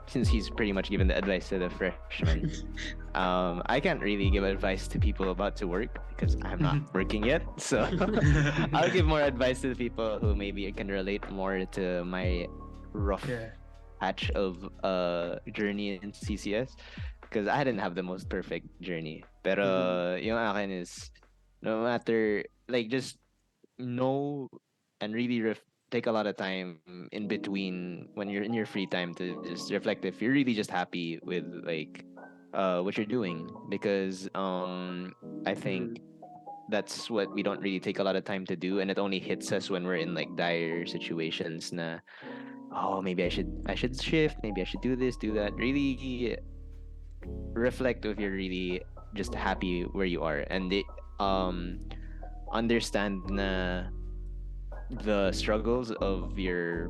since he's pretty much given the advice to the freshmen, I can't really give advice to people about to work because I'm not working yet. So I'll give more advice to the people who maybe can relate more to my rough patch of journey in CCS, because I didn't have the most perfect journey. Pero yung akin is, no matter, like, just know and really take a lot of time in between when you're in your free time to just reflect if you're really just happy with like what you're doing, because I think that's what we don't really take a lot of time to do, and it only hits us when we're in like dire situations na, oh, maybe I should shift, maybe I should do this, do that. Really reflect if you're really just happy where you are, and understand na the struggles of your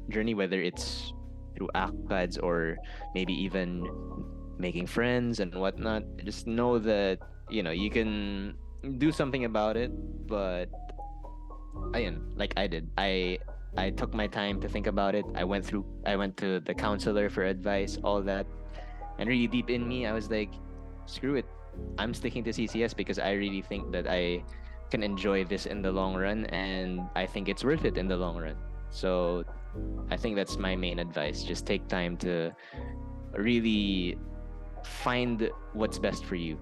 journey, whether it's through ACPADs or maybe even making friends and whatnot. Just know that you can do something about it. But like I did, I took my time to think about it. I went to the counselor for advice, all that, and really deep in me I was like, screw it, I'm sticking to CCS because I really think that I can enjoy this in the long run, and I think it's worth it in the long run. So I think that's my main advice. Just take time to really find what's best for you.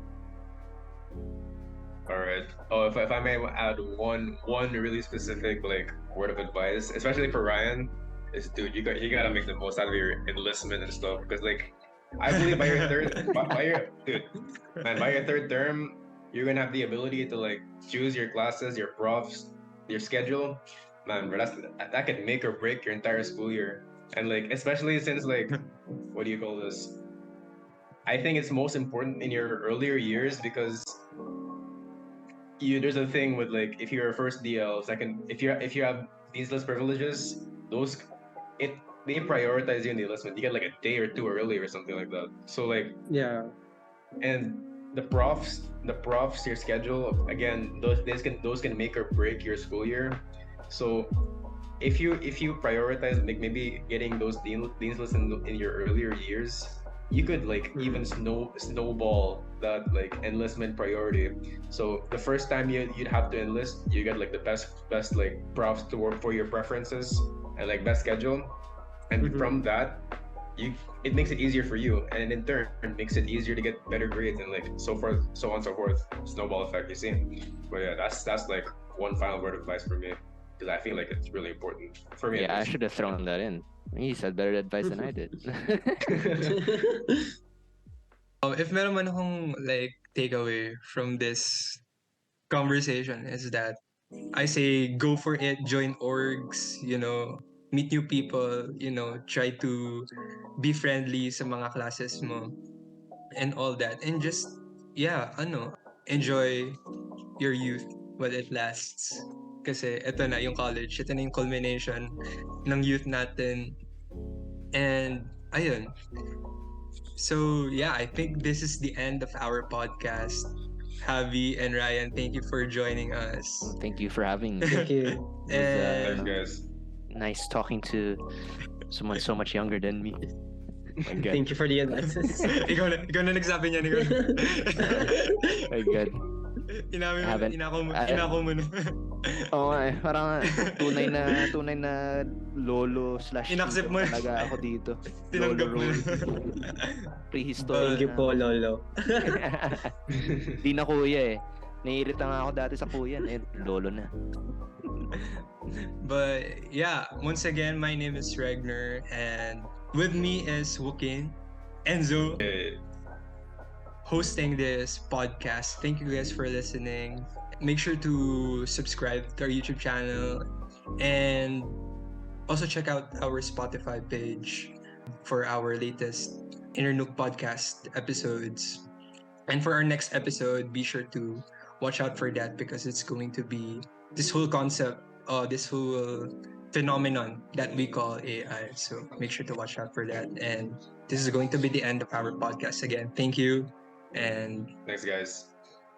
All right. Oh, if I may add one really specific like word of advice, especially for Ryan, is, dude, you gotta make the most out of your enlistment and stuff, because like I believe by your third term, you're gonna have the ability to like choose your classes, your profs, your schedule. Man, bro, that could make or break your entire school year. And like, especially since like, what do you call this? I think it's most important in your earlier years, because there's a thing with like, if you're a first DL, second, if you have these list privileges, they prioritize you in the enlistment. You get like a day or two early or something like that. So like, Yeah. and the profs, your schedule, again, those can make or break your school year. So if you prioritize like maybe getting those dean's lists in your earlier years, you could like even snowball that like enlistment priority. So the first time you'd have to enlist, you get like the best like profs to work for your preferences and like best schedule, and from that you it makes it easier for you, and in turn makes it easier to get better grades and like so forth, so on and so forth. Snowball effect, you see. But yeah, that's like one final word of advice for me because I feel like it's really important for me at Yeah, I least. should have thrown that in. He said better advice than I did. If meron man akong like takeaway from this conversation is that I say go for it, join orgs, meet new people, try to be friendly sa mga classes mo and all that. And just, yeah, enjoy your youth while it lasts. Kasi ito na yung college, ito na yung culmination ng youth natin. And ayun. So yeah, I think this is the end of our podcast. Javi and Ryan, thank you for joining us. Thank you for having me. Thank you. It was Thanks, And guys. nice talking to someone so much younger than me. My God. Thank you for the advices. ikaw na nagsabi niya. My God. Haven't- Inako mo na. Oo nga eh. Parang tunay na lolo slash Inaccept tito mo. talaga ako dito. Tinanggap mo na. Prehistory. Thank you po, Lolo. Di na kuya eh. Naiirita nga ako dati sa kuya. Eh, lolo na. But yeah, once again, my name is Regner, and with me is Wokin, Enzo, Hey, hosting this podcast. Thank you guys for listening. Make sure to subscribe to our YouTube channel and also check out our Spotify page for our latest Inner Nook podcast episodes. And for our next episode, be sure to watch out for that because it's going to be this whole concept, this whole phenomenon that we call AI. So make sure to watch out for that. And this is going to be the end of our podcast again. Thank you and thanks, guys.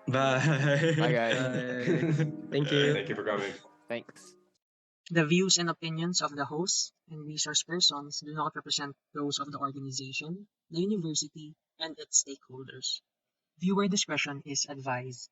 bye. Bye guys. Thank you. Thank you for coming. Thanks. The views and opinions of the hosts and resource persons do not represent those of the organization, the university, and its stakeholders. Viewer discretion is advised.